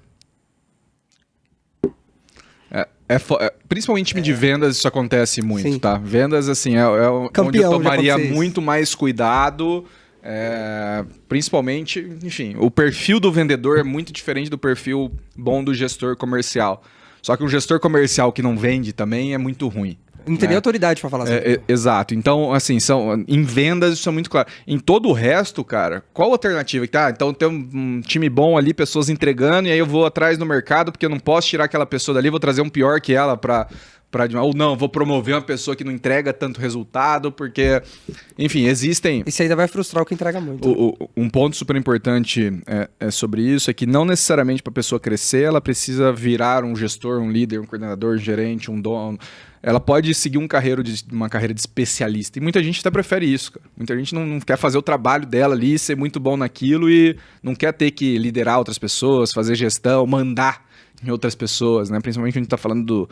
Principalmente em time de vendas, isso acontece muito, sim, tá? Vendas, assim, onde eu tomaria muito mais cuidado, principalmente, enfim, o perfil do vendedor é muito diferente do perfil bom do gestor comercial. Só que um gestor comercial que não vende também é muito ruim. Não tem nem autoridade pra falar assim. Exato. Então, assim, em vendas isso é muito claro. Em todo o resto, cara, qual a alternativa? Então tem um time bom ali, pessoas entregando, e aí eu vou atrás no mercado, porque eu não posso tirar aquela pessoa dali, vou trazer um pior que ela ou não, vou promover uma pessoa que não entrega tanto resultado, porque, enfim, existem... Isso ainda vai frustrar o que entrega muito. Um ponto super importante sobre isso é que não necessariamente para a pessoa crescer, ela precisa virar um gestor, um líder, um coordenador, um gerente, um dono. Ela pode seguir uma carreira de especialista. E muita gente até prefere isso, cara. Muita gente não quer fazer o trabalho dela ali, ser muito bom naquilo e não quer ter que liderar outras pessoas, fazer gestão, mandar em outras pessoas, né? Principalmente quando a gente está falando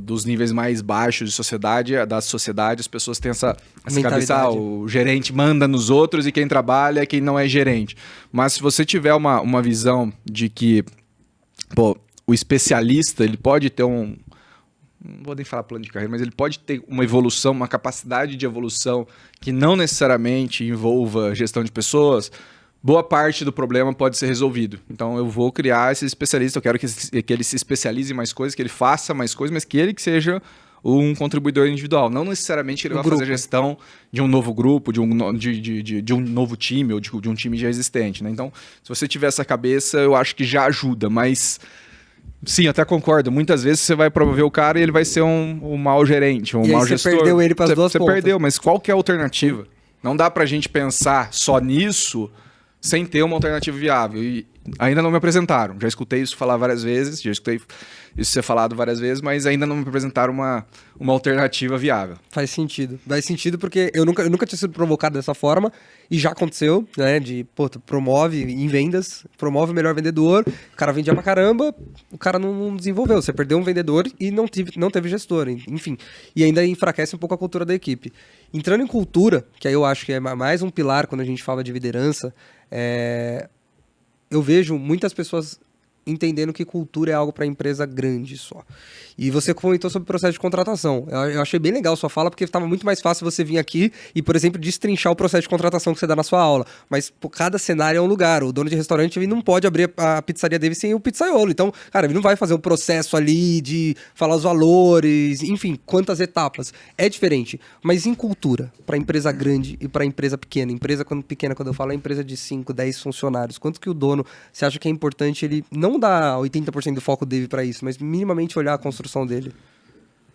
dos níveis mais baixos de sociedade, da sociedade, as pessoas têm essa cabeça, o gerente manda nos outros e quem trabalha é quem não é gerente. Mas se você tiver uma visão de que o especialista ele pode ter não vou nem falar plano de carreira, mas ele pode ter uma evolução, uma capacidade de evolução que não necessariamente envolva gestão de pessoas, boa parte do problema pode ser resolvido. Então eu vou criar esse especialista, eu quero que ele se especialize em mais coisas, que ele faça mais coisas, mas que ele seja um contribuidor individual. Não necessariamente ele vai fazer gestão de um novo grupo, de um novo time ou de um time já existente, né? Então, se você tiver essa cabeça, eu acho que já ajuda, mas... Sim, até concordo. Muitas vezes você vai promover o cara e ele vai ser um mau gerente, mau gestor. Você perdeu ele para as duas pontas. Você perdeu, mas qual que é a alternativa? Não dá pra gente pensar só nisso sem ter uma alternativa viável. ainda não me apresentaram. Já escutei isso falar várias vezes, já escutei isso ser falado várias vezes, mas ainda não me apresentaram uma alternativa viável. Faz sentido. Faz sentido porque eu nunca tinha sido provocado dessa forma e já aconteceu, né? Tu promove em vendas, promove o melhor vendedor, o cara vendia pra caramba, o cara não desenvolveu. Você perdeu um vendedor e não teve gestor, enfim. E ainda enfraquece um pouco a cultura da equipe. Entrando em cultura, que aí eu acho que é mais um pilar quando a gente fala de liderança, eu vejo muitas pessoas entendendo que cultura é algo para empresa grande só. E você comentou sobre o processo de contratação. Eu achei bem legal a sua fala, porque estava muito mais fácil você vir aqui e, por exemplo, destrinchar o processo de contratação que você dá na sua aula. Mas cada cenário é um lugar. O dono de restaurante ele não pode abrir a pizzaria dele sem o pizzaiolo. Então, cara, ele não vai fazer um processo ali de falar os valores, enfim, quantas etapas. É diferente. Mas em cultura, para empresa grande e para empresa pequena. Empresa pequena, quando eu falo, é empresa de 5, 10 funcionários. Quanto que o dono, você acha que é importante ele não dar 80% do foco dele para isso, mas minimamente olhar a construção dele?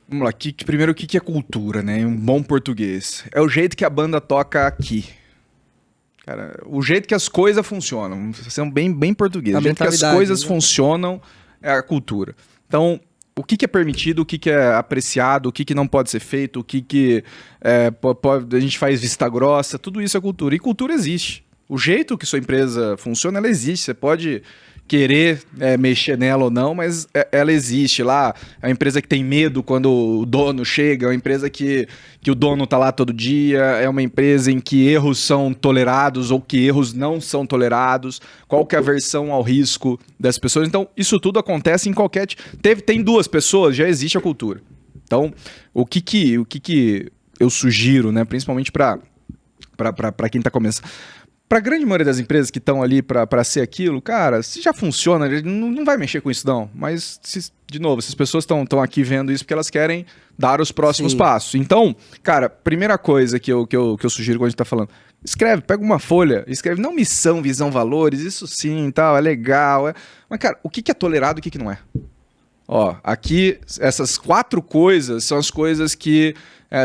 Vamos lá, primeiro o que é cultura, né? Um bom português. É o jeito que a banda toca aqui. Cara, o jeito que as coisas funcionam. São bem português. O jeito que as coisas funcionam é a cultura. Então, o que é permitido, o que é apreciado, o que não pode ser feito, o que a gente faz vista grossa, tudo isso é cultura. E cultura existe. O jeito que sua empresa funciona, ela existe. Você pode querer mexer nela ou não, mas ela existe lá. É uma empresa que tem medo quando o dono chega, é uma empresa que o dono tá lá todo dia, é uma empresa em que erros são tolerados ou que erros não são tolerados, qual que é a aversão ao risco das pessoas. Então, isso tudo acontece em qualquer... Tem 2 pessoas, já existe a cultura. Então, o que eu sugiro, né, principalmente para quem está começando... Para a grande maioria das empresas que estão ali para ser aquilo, cara, se já funciona, não vai mexer com isso não. Mas, de novo, essas pessoas estão aqui vendo isso porque elas querem dar os próximos passos. Então, cara, primeira coisa que eu sugiro quando a gente está falando, escreve, pega uma folha, escreve não missão, visão, valores, isso sim, tal, é legal. Mas, cara, o que é tolerado e o que não é? Ó, aqui, essas 4 coisas são as coisas que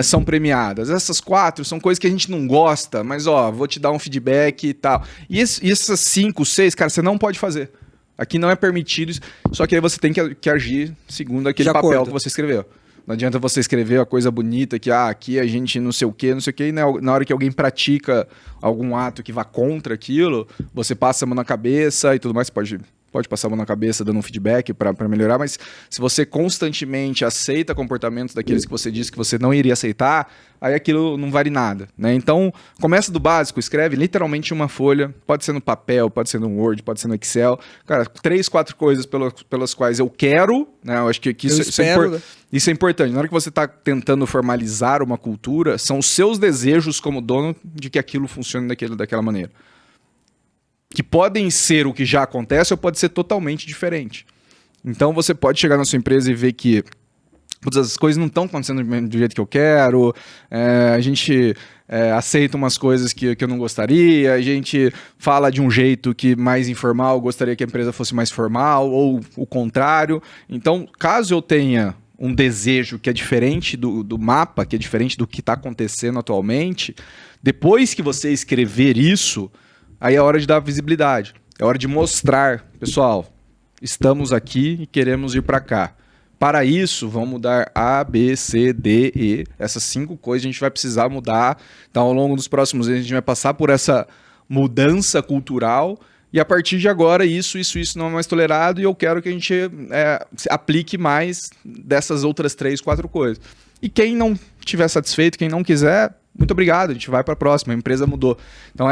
são premiadas. Essas 4 são coisas que a gente não gosta, mas, ó, vou te dar um feedback e tal. E essas 5, 6, cara, você não pode fazer. Aqui não é permitido, só que aí você tem que agir segundo aquele papel que você escreveu. Não adianta você escrever a coisa bonita que, aqui a gente não sei o quê, e na hora que alguém pratica algum ato que vá contra aquilo, você passa a mão na cabeça e tudo mais, você pode passar a mão na cabeça dando um feedback para melhorar, mas se você constantemente aceita comportamentos daqueles que você disse que você não iria aceitar, aí aquilo não vale nada, né? Então, começa do básico, escreve literalmente uma folha, pode ser no papel, pode ser no Word, pode ser no Excel, cara, 3, 4 coisas pelas quais eu quero, né? Eu acho que isso é importante. Na hora que você está tentando formalizar uma cultura, são os seus desejos como dono de que aquilo funcione daquela maneira. Que podem ser o que já acontece ou pode ser totalmente diferente. Então você pode chegar na sua empresa e ver que as coisas não estão acontecendo do jeito que eu quero, a gente aceita umas coisas que eu não gostaria, a gente fala de um jeito que mais informal, gostaria que a empresa fosse mais formal, ou o contrário. Então, caso eu tenha um desejo que é diferente do mapa, que é diferente do que está acontecendo atualmente, depois que você escrever isso, aí é hora de dar visibilidade, é hora de mostrar, pessoal, estamos aqui e queremos ir para cá. Para isso, vamos mudar A, B, C, D, E. Essas 5 coisas a gente vai precisar mudar. Então, ao longo dos próximos anos, a gente vai passar por essa mudança cultural e a partir de agora, isso não é mais tolerado e eu quero que a gente aplique mais dessas outras 3, 4 coisas. E quem não estiver satisfeito, quem não quiser, muito obrigado, a gente vai para a próxima, a empresa mudou. Então,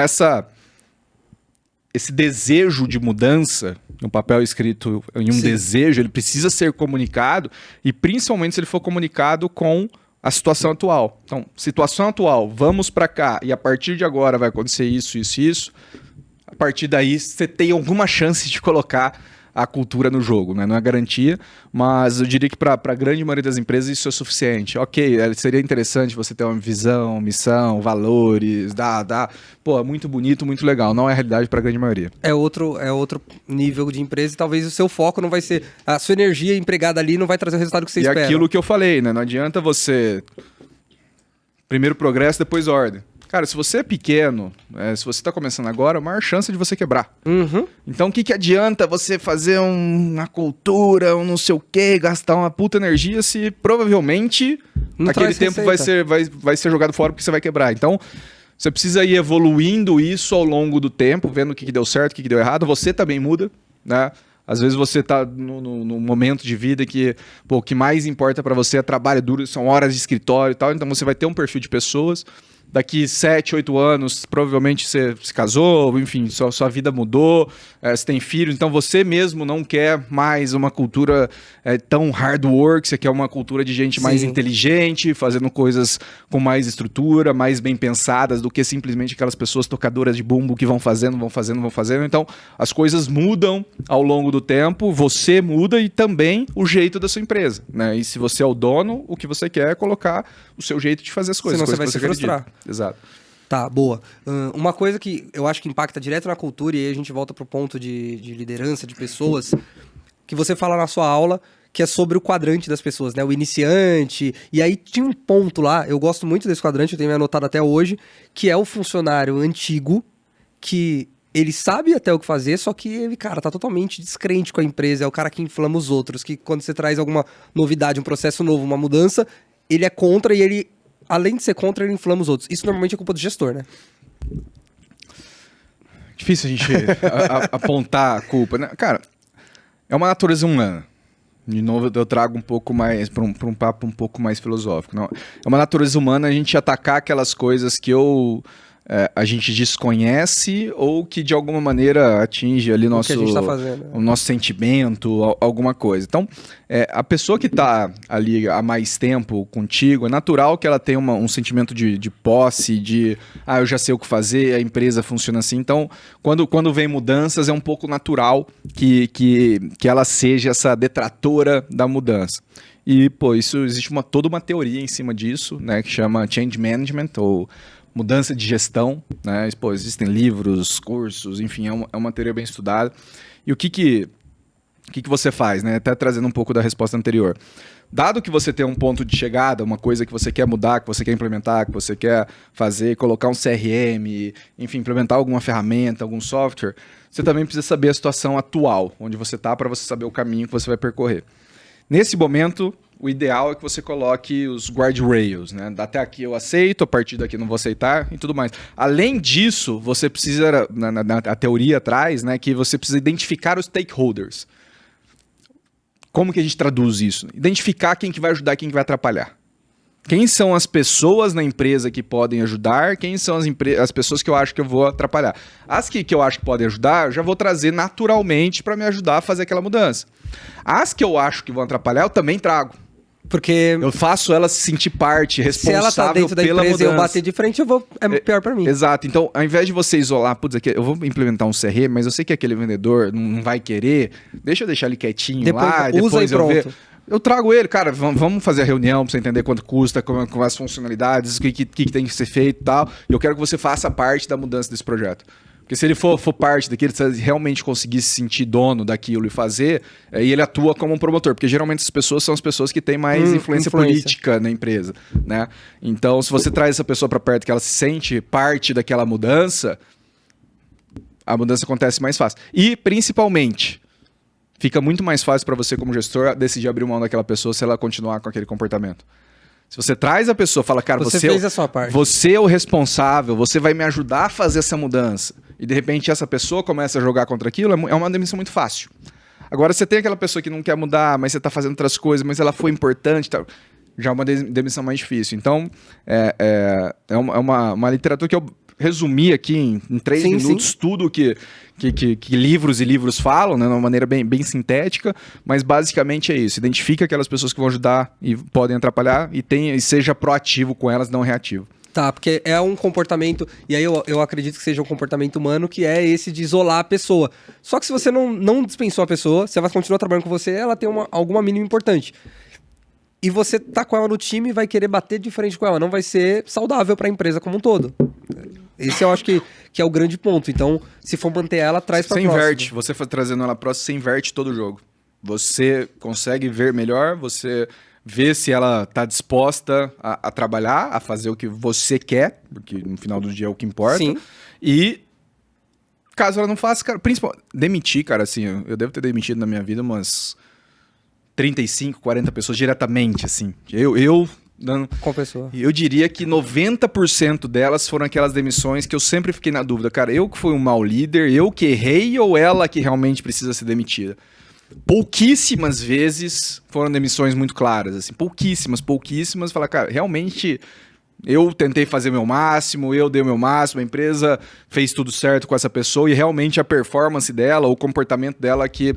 esse desejo de mudança, um papel escrito em um desejo, ele precisa ser comunicado e principalmente se ele for comunicado com a situação atual. Então, situação atual, vamos para cá e a partir de agora vai acontecer isso. A partir daí você tem alguma chance de colocar a cultura no jogo, né? Não é garantia, mas eu diria que para a grande maioria das empresas isso é suficiente. Ok, seria interessante você ter uma visão, missão, valores, pô, muito bonito, muito legal. Não é a realidade para a grande maioria. É outro nível de empresa e talvez o seu foco não vai ser... A sua energia empregada ali não vai trazer o resultado que você espera. E aquilo que eu falei, né? Não adianta você... Primeiro progresso, depois ordem. Cara, se você é pequeno, se você está começando agora, a maior chance de você quebrar. Uhum. Então, o que adianta você fazer uma cultura, um não sei o quê, gastar uma puta energia se provavelmente Não aquele traz tempo receita. vai ser jogado fora porque você vai quebrar. Então, você precisa ir evoluindo isso ao longo do tempo, vendo o que deu certo, o que deu errado. Você também muda, né? Às vezes você tá no momento de vida que o que mais importa para você é trabalho duro, são horas de escritório e tal. Então, você vai ter um perfil de pessoas. Daqui 7, 8 anos, provavelmente você se casou, enfim, sua vida mudou, você tem filhos, então você mesmo não quer mais uma cultura tão hard work, você quer uma cultura de gente mais Sim. inteligente, fazendo coisas com mais estrutura, mais bem pensadas, do que simplesmente aquelas pessoas tocadoras de bumbo que vão fazendo. Então, as coisas mudam ao longo do tempo, você muda e também o jeito da sua empresa, né? E se você é o dono, o que você quer é colocar o seu jeito de fazer as coisas. Senão você vai coisas se que acredita. frustrar. Exato. Tá, boa. Uma coisa que eu acho que impacta direto na cultura, e aí a gente volta pro ponto de liderança, de pessoas, que você fala na sua aula, que é sobre o quadrante das pessoas, né? O iniciante. E aí tinha um ponto lá, eu gosto muito desse quadrante, eu tenho anotado até hoje, que é o funcionário antigo, que ele sabe até o que fazer, só que ele, cara, tá totalmente descrente com a empresa, é o cara que inflama os outros, que quando você traz alguma novidade, um processo novo, uma mudança, ele é contra e ele, além de ser contra, ele inflama os outros. Isso normalmente é culpa do gestor, né? Difícil a gente apontar a culpa, né? Cara, é uma natureza humana. De novo, eu trago um pouco mais para um papo um pouco mais filosófico. Não? É uma natureza humana a gente atacar aquelas coisas que a gente desconhece ou que de alguma maneira atinge ali que a gente tá fazendo, o nosso sentimento, alguma coisa. Então, a pessoa que está ali há mais tempo contigo, é natural que ela tenha um sentimento de posse, eu já sei o que fazer, a empresa funciona assim. Então, quando vem mudanças, é um pouco natural que ela seja essa detratora da mudança. E, existe toda uma teoria em cima disso, né, que chama Change Management, ou mudança de gestão, né? Existem livros, cursos, enfim, é uma teoria bem estudada. E o que você faz, né? Até trazendo um pouco da resposta anterior. Dado que você tem um ponto de chegada, uma coisa que você quer mudar, que você quer implementar, que você quer fazer, colocar um CRM, enfim, implementar alguma ferramenta, algum software, você também precisa saber a situação atual, onde você está, para você saber o caminho que você vai percorrer. Nesse momento, o ideal é que você coloque os guardrails, né? Até aqui eu aceito, a partir daqui não vou aceitar e tudo mais. Além disso, você precisa, a teoria traz, né, que você precisa identificar os stakeholders. Como que a gente traduz isso? Identificar quem que vai ajudar e quem que vai atrapalhar. Quem são as pessoas na empresa que podem ajudar, quem são as pessoas que eu acho que eu vou atrapalhar. As que eu acho que podem ajudar, eu já vou trazer naturalmente para me ajudar a fazer aquela mudança. As que eu acho que vão atrapalhar, eu também trago. Porque eu faço ela se sentir parte, responsável se ela tá dentro da pela empresa mudança. e eu bater de frente, é pior pra mim. Exato. Então, ao invés de você isolar, aqui, eu vou implementar um CRM, mas eu sei que aquele vendedor não vai querer, deixa eu deixar ele quietinho lá, depois eu ver. Eu trago ele, cara, vamos fazer a reunião pra você entender quanto custa, com as funcionalidades, o que tem que ser feito e tal. E eu quero que você faça parte da mudança desse projeto. Porque se ele for parte daquilo, se ele realmente conseguir se sentir dono daquilo e fazer, aí ele atua como um promotor. Porque geralmente essas pessoas são as pessoas que têm mais influência política na empresa, né? Então, se você traz essa pessoa para perto que ela se sente parte daquela mudança, a mudança acontece mais fácil. E, principalmente, fica muito mais fácil para você como gestor decidir abrir mão daquela pessoa se ela continuar com aquele comportamento. Se você traz a pessoa e fala, cara, você fez a sua parte. Você é o responsável, você vai me ajudar a fazer essa mudança. E de repente essa pessoa começa a jogar contra aquilo, é uma demissão muito fácil. Agora você tem aquela pessoa que não quer mudar, mas você está fazendo outras coisas, mas ela foi importante, tá? Já é uma demissão mais difícil. Então, é uma literatura que eu resumi aqui em 3 minutos tudo que livros e livros falam, né, de uma maneira bem sintética, mas basicamente é isso. Identifica aquelas pessoas que vão ajudar e podem atrapalhar e seja proativo com elas, não reativo. Tá, porque é um comportamento, e aí eu acredito que seja um comportamento humano, que é esse de isolar a pessoa. Só que se você não dispensou a pessoa, se ela continuar trabalhando com você, ela tem alguma mínima importante. E você tá com ela no time e vai querer bater de frente com ela. Não vai ser saudável para a empresa como um todo. Esse eu acho que é o grande ponto. Então, se for manter ela, traz para próxima. Você inverte. Você trazendo ela próxima, você inverte todo o jogo. Você consegue ver melhor, você ver se ela tá disposta a trabalhar, a fazer o que você quer, porque no final do dia é o que importa. Sim. E caso ela não faça, cara, principalmente demitir, cara, assim, eu devo ter demitido na minha vida umas 35, 40 pessoas diretamente, assim. Confessou. Eu diria que 90% delas foram aquelas demissões que eu sempre fiquei na dúvida. Cara, eu que fui um mau líder, eu que errei ou ela que realmente precisa ser demitida? Pouquíssimas vezes foram demissões muito claras, assim. Pouquíssimas. Falar, cara, realmente eu tentei fazer o meu máximo, eu dei o meu máximo, a empresa fez tudo certo com essa pessoa e realmente a performance dela, o comportamento dela que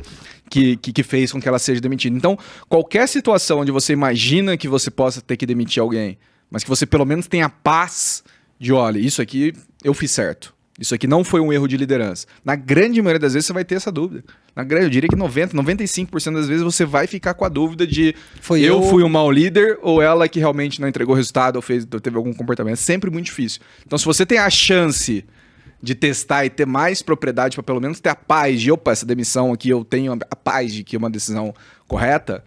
fez com que ela seja demitida. Então, qualquer situação onde você imagina que você possa ter que demitir alguém, mas que você pelo menos tenha paz de, olha, isso aqui eu fiz certo. Isso aqui não foi um erro de liderança. Na grande maioria das vezes você vai ter essa dúvida. Eu diria que 95% das vezes você vai ficar com a dúvida de eu fui um mau líder ou ela que realmente não entregou resultado ou teve algum comportamento. É sempre muito difícil. Então, se você tem a chance de testar e ter mais propriedade para pelo menos ter a paz de, opa, essa demissão aqui eu tenho a paz de que é uma decisão correta,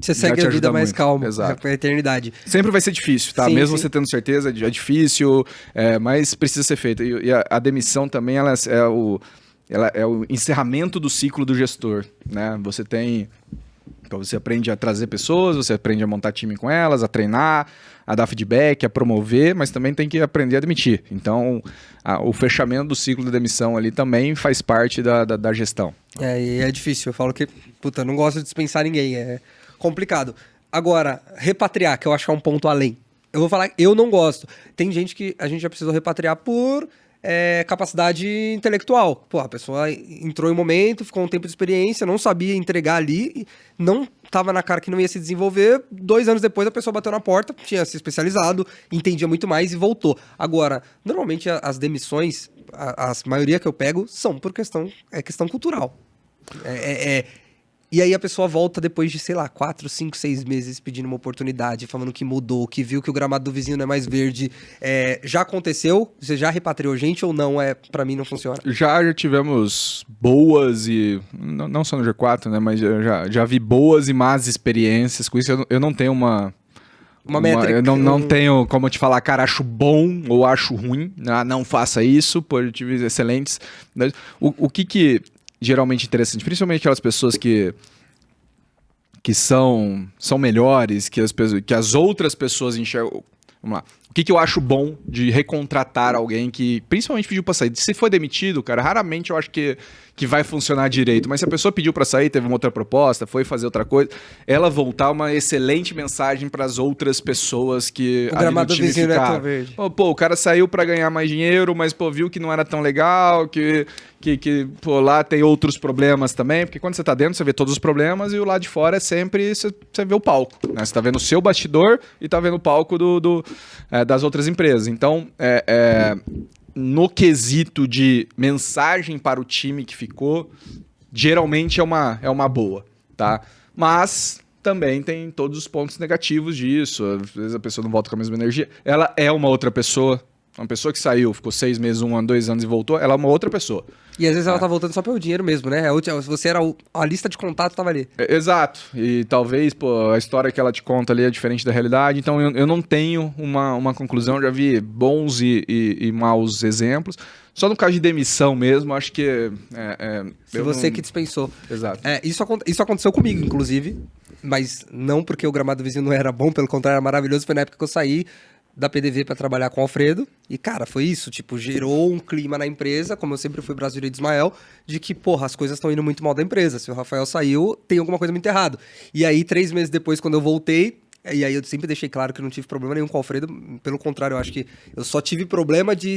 você segue a vida mais calma, exato, pra eternidade. Sempre vai ser difícil, tá? Sim, mesmo sim. você tendo certeza, é difícil, mas precisa ser feito. E a demissão também, ela é o encerramento do ciclo do gestor, né? Então você aprende a trazer pessoas, você aprende a montar time com elas, a treinar, a dar feedback, a promover, mas também tem que aprender a demitir. Então, o fechamento do ciclo da demissão ali também faz parte da gestão. E é difícil. Eu falo que, puta, não gosto de dispensar ninguém. É complicado. Agora, repatriar, que eu acho que é um ponto além. Eu vou falar, eu não gosto. Tem gente que a gente já precisou repatriar por capacidade intelectual. Pô, a pessoa entrou em um momento, ficou um tempo de experiência, não sabia entregar ali, não tava na cara que não ia se desenvolver. 2 anos depois a pessoa bateu na porta, tinha se especializado, entendia muito mais e voltou. Agora, normalmente as demissões, a maioria que eu pego, são por questão cultural. E aí a pessoa volta depois de, sei lá, 4, 5, 6 meses pedindo uma oportunidade, falando que mudou, que viu que o gramado do vizinho não é mais verde. Já aconteceu? Você já repatriou gente ou não? Pra mim não funciona? Já tivemos boas e... Não só no G4, né? Mas já vi boas e más experiências com isso. Eu não tenho uma métrica. Eu não tenho como te falar, cara, acho bom ou acho ruim. Não faça isso, pô, eu tive excelentes. O que geralmente interessante, principalmente aquelas pessoas que são melhores, que as outras pessoas enxergam. Vamos lá. O que eu acho bom de recontratar alguém que principalmente pediu pra sair? Se foi demitido, cara, raramente eu acho que vai funcionar direito. Mas se a pessoa pediu pra sair, teve uma outra proposta, foi fazer outra coisa, ela voltar uma excelente mensagem pras outras pessoas que o gramado do vizinho não é tão verde. Pô, o cara saiu pra ganhar mais dinheiro, mas pô, viu que não era tão legal, que pô, lá tem outros problemas também, porque quando você tá dentro, você vê todos os problemas e o lado de fora é sempre, você vê o palco, né? Você tá vendo o seu bastidor e tá vendo o palco das outras empresas. Então, no quesito de mensagem para o time que ficou, geralmente é uma boa, tá? Mas também tem todos os pontos negativos disso. Às vezes a pessoa não volta com a mesma energia. Ela é uma outra pessoa. Uma pessoa que saiu, ficou 6 meses, 1 ano, 2 anos e voltou, ela é uma outra pessoa. E às vezes ela tá voltando só pelo dinheiro mesmo, né? Se você era a lista de contato, tava ali. Exato. E talvez, pô, a história que ela te conta ali é diferente da realidade. Então eu não tenho uma conclusão. Já vi bons e maus exemplos. Só no caso de demissão mesmo, acho que... que dispensou. Exato. Isso aconteceu comigo, inclusive. Mas não porque o gramado do vizinho não era bom, pelo contrário, era maravilhoso. Foi na época que eu saí da PDV pra trabalhar com o Alfredo. E, cara, foi isso. Tipo, gerou um clima na empresa, como eu sempre fui braço direito de Ismael, de que, porra, as coisas estão indo muito mal da empresa. Se o Rafael saiu, tem alguma coisa muito errado. E aí, 3 meses depois, quando eu voltei, e aí eu sempre deixei claro que eu não tive problema nenhum com o Alfredo. Pelo contrário, eu acho que eu só tive problema de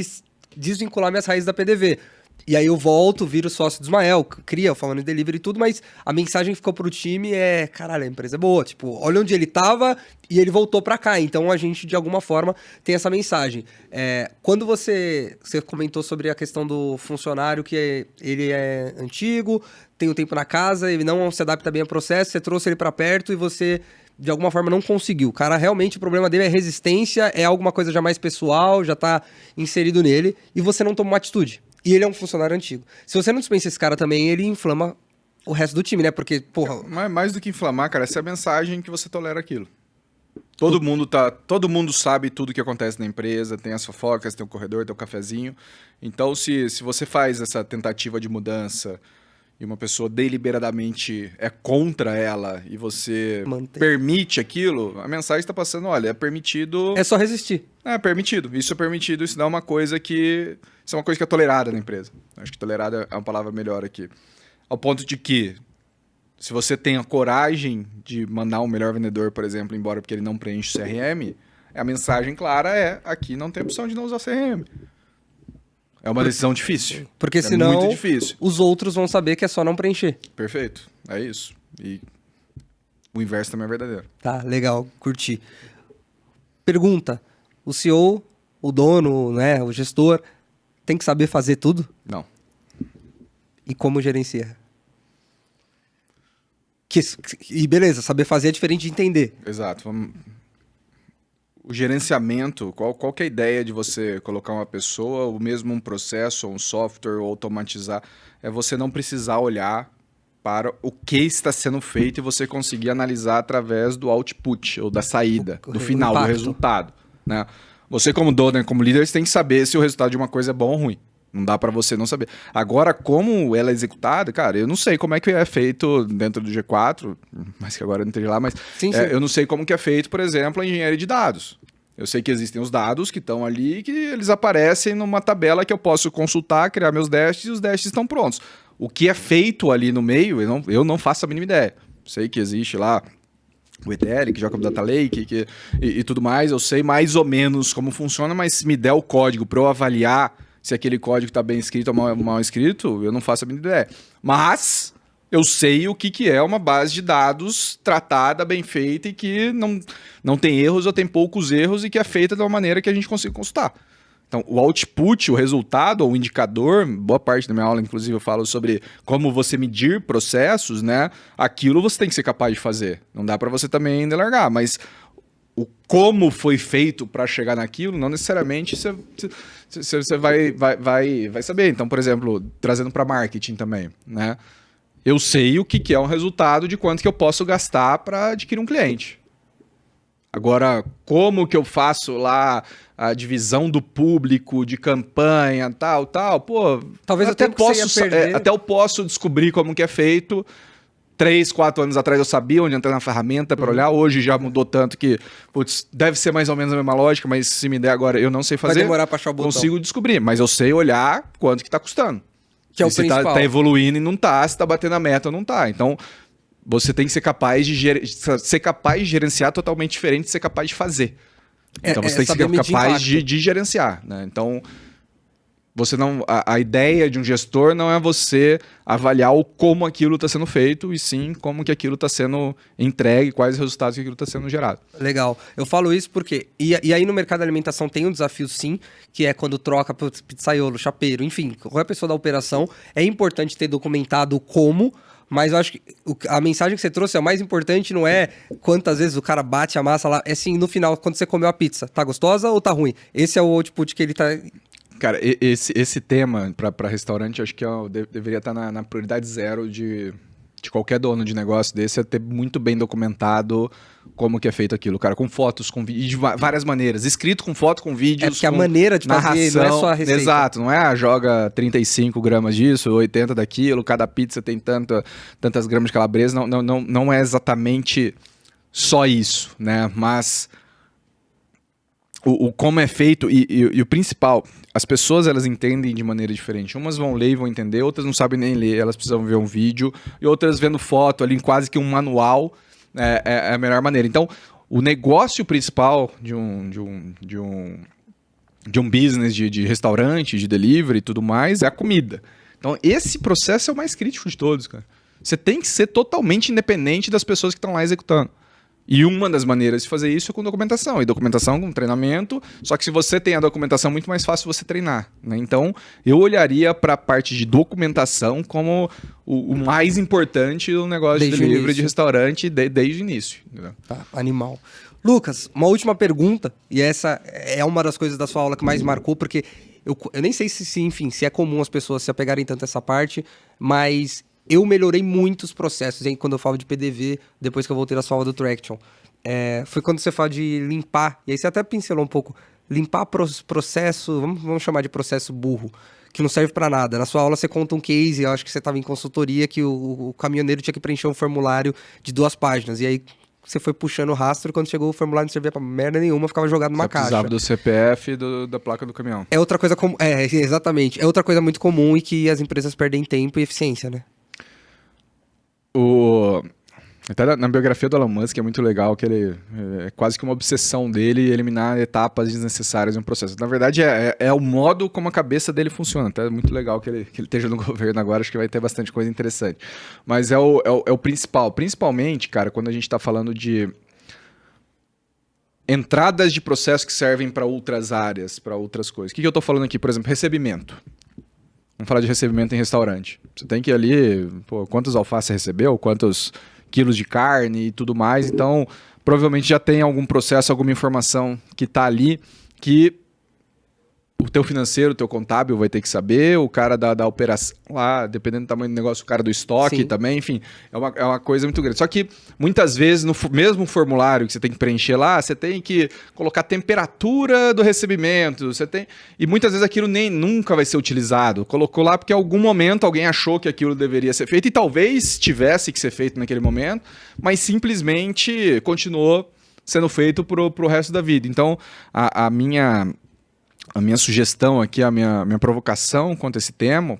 desvincular minhas raízes da PDV. E aí eu volto, viro sócio do Ismael, cria, falando em delivery e tudo, mas a mensagem que ficou pro time caralho, a empresa é boa. Tipo, olha onde ele tava e ele voltou pra cá. Então a gente, de alguma forma, tem essa mensagem. Quando você comentou sobre a questão do funcionário, que ele é antigo, tem um tempo na casa, ele não se adapta bem ao processo, você trouxe ele pra perto e você... de alguma forma não conseguiu. O cara, realmente, o problema dele é resistência, é alguma coisa já mais pessoal, já tá inserido nele, e você não toma uma atitude. E ele é um funcionário antigo. Se você não dispensa esse cara também, ele inflama o resto do time, né? Porque, porra... Mas mais do que inflamar, cara, essa é a mensagem que você tolera aquilo. Todo mundo sabe tudo o que acontece na empresa, tem as fofocas, tem o corredor, tem o cafezinho. Então, se você faz essa tentativa de mudança e uma pessoa deliberadamente é contra ela e você permite aquilo, a mensagem está passando, olha, é permitido... É só resistir. É permitido, isso é permitido, isso não é uma coisa que... Isso é uma coisa que é tolerada na empresa. Acho que tolerada é uma palavra melhor aqui. Ao ponto de que, se você tem a coragem de mandar um melhor vendedor, por exemplo, embora porque ele não preenche o CRM, a mensagem clara é, aqui não tem opção de não usar o CRM. É uma decisão difícil. Porque é senão muito difícil. Os outros vão saber que é só não preencher. Perfeito, é isso. E o inverso também é verdadeiro. Tá, legal, curti. Pergunta, o CEO, o dono, né, o gestor, tem que saber fazer tudo? Não. E como gerencia? E beleza, saber fazer é diferente de entender. Exato. O gerenciamento, qual que é a ideia de você colocar uma pessoa, ou mesmo um processo, ou um software, ou automatizar, é você não precisar olhar para o que está sendo feito e você conseguir analisar através do output, ou da saída, do final, do resultado. Né? Você como dono, como líder, você tem que saber se o resultado de uma coisa é bom ou ruim. Não dá para você não saber. Agora, como ela é executada, cara, eu não sei como é que é feito dentro do G4, mas que agora eu não esteja lá, mas sim. Eu não sei como que é feito, por exemplo, a engenharia de dados. Eu sei que existem os dados que estão ali e que eles aparecem numa tabela que eu posso consultar, criar meus dashes e os dashes estão prontos. O que é feito ali no meio, eu não faço a mínima ideia. Sei que existe lá o ETL, que joga o Data Lake e tudo mais, eu sei mais ou menos como funciona, mas se me der o código para eu avaliar se aquele código está bem escrito ou mal escrito, eu não faço a mínima ideia. Mas eu sei o que é uma base de dados tratada, bem feita e que não tem erros ou tem poucos erros e que é feita de uma maneira que a gente consiga consultar. Então, o output, o resultado, ou o indicador, boa parte da minha aula, inclusive, eu falo sobre como você medir processos, né? Aquilo você tem que ser capaz de fazer. Não dá para você também largar, mas o como foi feito para chegar naquilo, não necessariamente você vai saber. Então, por exemplo, trazendo para marketing também, né? Eu sei o que é um resultado de quanto que eu posso gastar para adquirir um cliente. Agora, como que eu faço lá a divisão do público, de campanha, tal, pô... Talvez até eu posso descobrir como que é feito. 3, 4 anos atrás eu sabia onde entrar na ferramenta para olhar. Hoje já mudou tanto que, putz, deve ser mais ou menos a mesma lógica, mas se me der agora eu não sei fazer. Vai demorar para achar o botão. Consigo descobrir, mas eu sei olhar quanto que tá custando. Que é o se principal. tá evoluindo e não tá, se tá batendo a meta ou não tá. Então, você tem que ser capaz de gerenciar totalmente diferente de ser capaz de fazer. Então, você tem que ser capaz de gerenciar, né? Então, você não, a ideia de um gestor não é você avaliar como aquilo está sendo feito, e sim como que aquilo está sendo entregue, quais resultados que aquilo está sendo gerado. Legal. Eu falo isso porque... E aí no mercado de alimentação tem um desafio sim, que é quando troca pizzaiolo, chapeiro, enfim, qualquer pessoa da operação, é importante ter documentado como, mas eu acho que a mensagem que você trouxe, a mais importante não é quantas vezes o cara bate a massa lá, é sim, no final, quando você comeu a pizza, tá gostosa ou tá ruim? Esse é o output que ele tá... Cara, esse tema para restaurante, acho que deveria estar na prioridade zero de qualquer dono de negócio desse, é ter muito bem documentado como que é feito aquilo, cara, com fotos, com vídeos, de várias maneiras, escrito com foto, com vídeos, é porque a maneira de fazer não é só a receita. Exato, não é joga 35 gramas disso, 80 daquilo, cada pizza tem tantas gramas de calabresa, não é exatamente só isso, né, mas... O como é feito e o principal, as pessoas elas entendem de maneira diferente. Umas vão ler e vão entender, outras não sabem nem ler, elas precisam ver um vídeo, e outras vendo foto ali, quase que um manual, é a melhor maneira. Então, o negócio principal de um business de restaurante, de delivery e tudo mais, é a comida. Então, esse processo é o mais crítico de todos, cara. Você tem que ser totalmente independente das pessoas que estão lá executando. E uma das maneiras de fazer isso é com documentação. E documentação com treinamento. Só que se você tem a documentação, é muito mais fácil você treinar, né? Então, eu olharia para a parte de documentação como o mais importante do negócio de delivery de restaurante desde o início. Tá, animal. Lucas, uma última pergunta. E essa é uma das coisas da sua aula que mais marcou, porque eu nem sei se é comum as pessoas se apegarem tanto a essa parte, mas eu melhorei muito os processos, hein, quando eu falo de PDV, depois que eu voltei da sua aula do Traction. Foi quando você fala de limpar, e aí você até pincelou um pouco, limpar processo, vamos chamar de processo burro, que não serve pra nada. Na sua aula você conta um case, eu acho que você estava em consultoria, que o caminhoneiro tinha que preencher um formulário de 2 páginas, e aí você foi puxando o rastro, quando chegou o formulário não servia pra merda nenhuma, ficava jogado numa caixa. Precisava do CPF e da placa do caminhão. É outra coisa comum, exatamente, é outra coisa muito comum e que as empresas perdem tempo e eficiência, né? Até na biografia do Elon Musk é muito legal que ele é quase que uma obsessão dele eliminar etapas desnecessárias em um processo. Na verdade, é o modo como a cabeça dele funciona. Até é muito legal que ele esteja no governo agora, acho que vai ter bastante coisa interessante. Mas é o principal. Principalmente, cara, quando a gente está falando de entradas de processo que servem para outras áreas, para outras coisas. O que eu estou falando aqui? Por exemplo, recebimento. Vamos falar de recebimento em restaurante. Você tem que ir ali, quantos alfaces você recebeu, quantos quilos de carne e tudo mais. Então, provavelmente já tem algum processo, alguma informação que está ali que o teu financeiro, o teu contábil vai ter que saber, o cara da operação lá, dependendo do tamanho do negócio, o cara do estoque Sim. também, enfim, é uma coisa muito grande. Só que, muitas vezes, no mesmo formulário que você tem que preencher lá, você tem que colocar a temperatura do recebimento, e muitas vezes aquilo nunca vai ser utilizado. Colocou lá porque em algum momento alguém achou que aquilo deveria ser feito, e talvez tivesse que ser feito naquele momento, mas simplesmente continuou sendo feito pro resto da vida. Então, a minha sugestão aqui, a minha provocação quanto a esse tempo,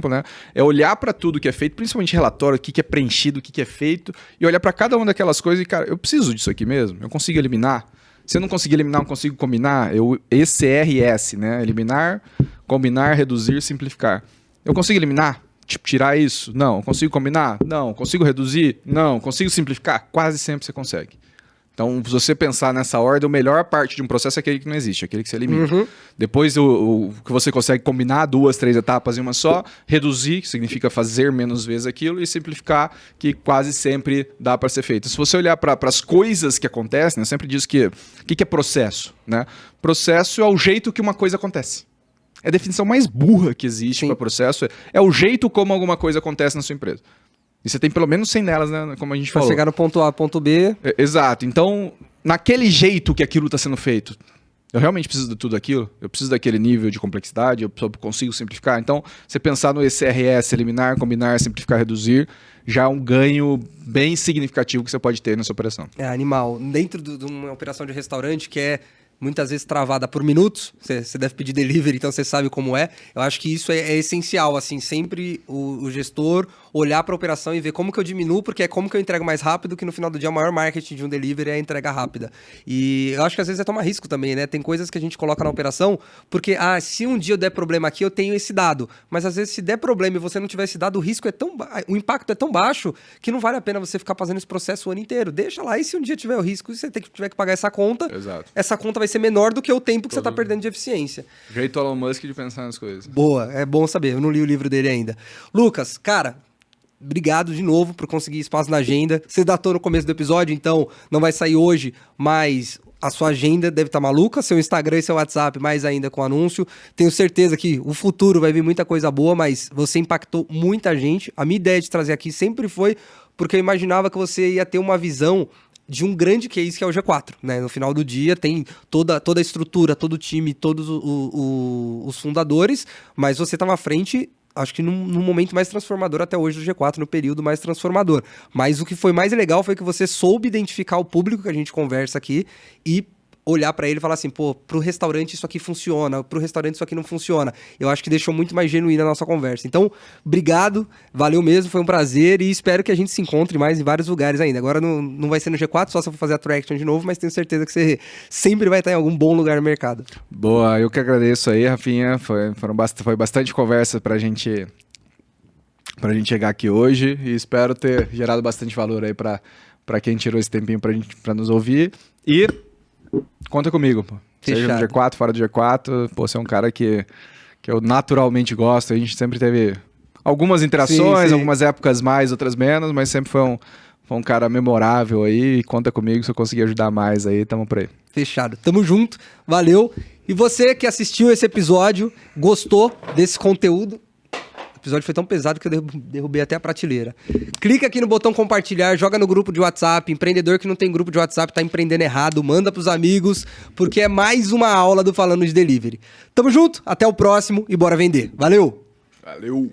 né, é olhar para tudo que é feito, principalmente relatório, o que é preenchido, o que é feito, e olhar para cada uma daquelas coisas e, cara, eu preciso disso aqui mesmo? Eu consigo eliminar? Se eu não conseguir eliminar, não consigo combinar? ECRS, né? Eliminar, combinar, reduzir, simplificar. Eu consigo eliminar? Tipo, tirar isso? Não. Consigo combinar? Não. Consigo reduzir? Não. Consigo simplificar? Quase sempre você consegue. Então, se você pensar nessa ordem, a melhor parte de um processo é aquele que não existe, aquele que você elimina. Uhum. Depois, o que você consegue combinar 2, 3 etapas em uma só, reduzir, que significa fazer menos vezes aquilo, e simplificar, que quase sempre dá para ser feito. Se você olhar para as coisas que acontecem, eu sempre digo que o que é processo? Né? Processo é o jeito que uma coisa acontece. É a definição mais burra que existe para processo, é o jeito como alguma coisa acontece na sua empresa. E você tem pelo menos 100 nelas, né? Como a gente falou. Pra chegar no ponto A, ponto B. Exato. Então, naquele jeito que aquilo está sendo feito, eu realmente preciso de tudo aquilo? Eu preciso daquele nível de complexidade? Eu consigo simplificar? Então, você pensar no ECRS, eliminar, combinar, simplificar, reduzir, já é um ganho bem significativo que você pode ter nessa operação. É animal. Dentro de uma operação de restaurante que é muitas vezes travada por minutos, você deve pedir delivery, então você sabe como é. Eu acho que isso é essencial, assim, sempre o gestor olhar para a operação e ver como que eu diminuo, porque é como que eu entrego mais rápido, que no final do dia o maior marketing de um delivery é a entrega rápida. E eu acho que às vezes é tomar risco também, né? Tem coisas que a gente coloca na operação, porque, se um dia eu der problema aqui, eu tenho esse dado. Mas às vezes se der problema e você não tiver esse dado, o risco o impacto é tão baixo que não vale a pena você ficar fazendo esse processo o ano inteiro. Deixa lá, e se um dia tiver o risco e você tiver que pagar essa conta, Exato. Essa conta vai ser menor do que o tempo que você está perdendo de eficiência. Jeito Elon Musk de pensar nas coisas. Boa, é bom saber. Eu não li o livro dele ainda. Lucas, cara, obrigado de novo por conseguir espaço na agenda. Você datou no começo do episódio, então não vai sair hoje, mas a sua agenda deve estar maluca, seu Instagram e seu WhatsApp, mais ainda com anúncio. Tenho certeza que o futuro vai vir muita coisa boa, mas você impactou muita gente. A minha ideia de trazer aqui sempre foi porque eu imaginava que você ia ter uma visão de um grande case que é o G4, né? No final do dia tem toda a estrutura, todo o time, todos os fundadores, mas você estava à frente, acho que num momento mais transformador até hoje do G4, no período mais transformador. Mas o que foi mais legal foi que você soube identificar o público que a gente conversa aqui e olhar para ele e falar assim, pô, pro restaurante isso aqui funciona, pro restaurante isso aqui não funciona. Eu acho que deixou muito mais genuína a nossa conversa. Então, obrigado, valeu mesmo, foi um prazer e espero que a gente se encontre mais em vários lugares ainda. Agora não vai ser no G4, só se eu for fazer a Traction de novo, mas tenho certeza que você sempre vai estar em algum bom lugar no mercado. Boa, eu que agradeço aí, Rafinha, foi bastante conversa pra gente chegar aqui hoje e espero ter gerado bastante valor aí pra quem tirou esse tempinho pra nos ouvir e conta comigo, pô. Seja no G4, fora do G4, pô, você é um cara que eu naturalmente gosto. A gente sempre teve algumas interações, sim. Algumas épocas mais, outras menos, mas sempre foi um cara memorável aí. E conta comigo, se eu conseguir ajudar mais aí, tamo por aí. Fechado. Tamo junto, valeu. E você que assistiu esse episódio, gostou desse conteúdo, episódio foi tão pesado que eu derrubei até a prateleira. Clica aqui no botão compartilhar, joga no grupo de WhatsApp. Empreendedor que não tem grupo de WhatsApp tá empreendendo errado, manda pros amigos, porque é mais uma aula do Falando de Delivery. Tamo junto, até o próximo e bora vender. Valeu! Valeu!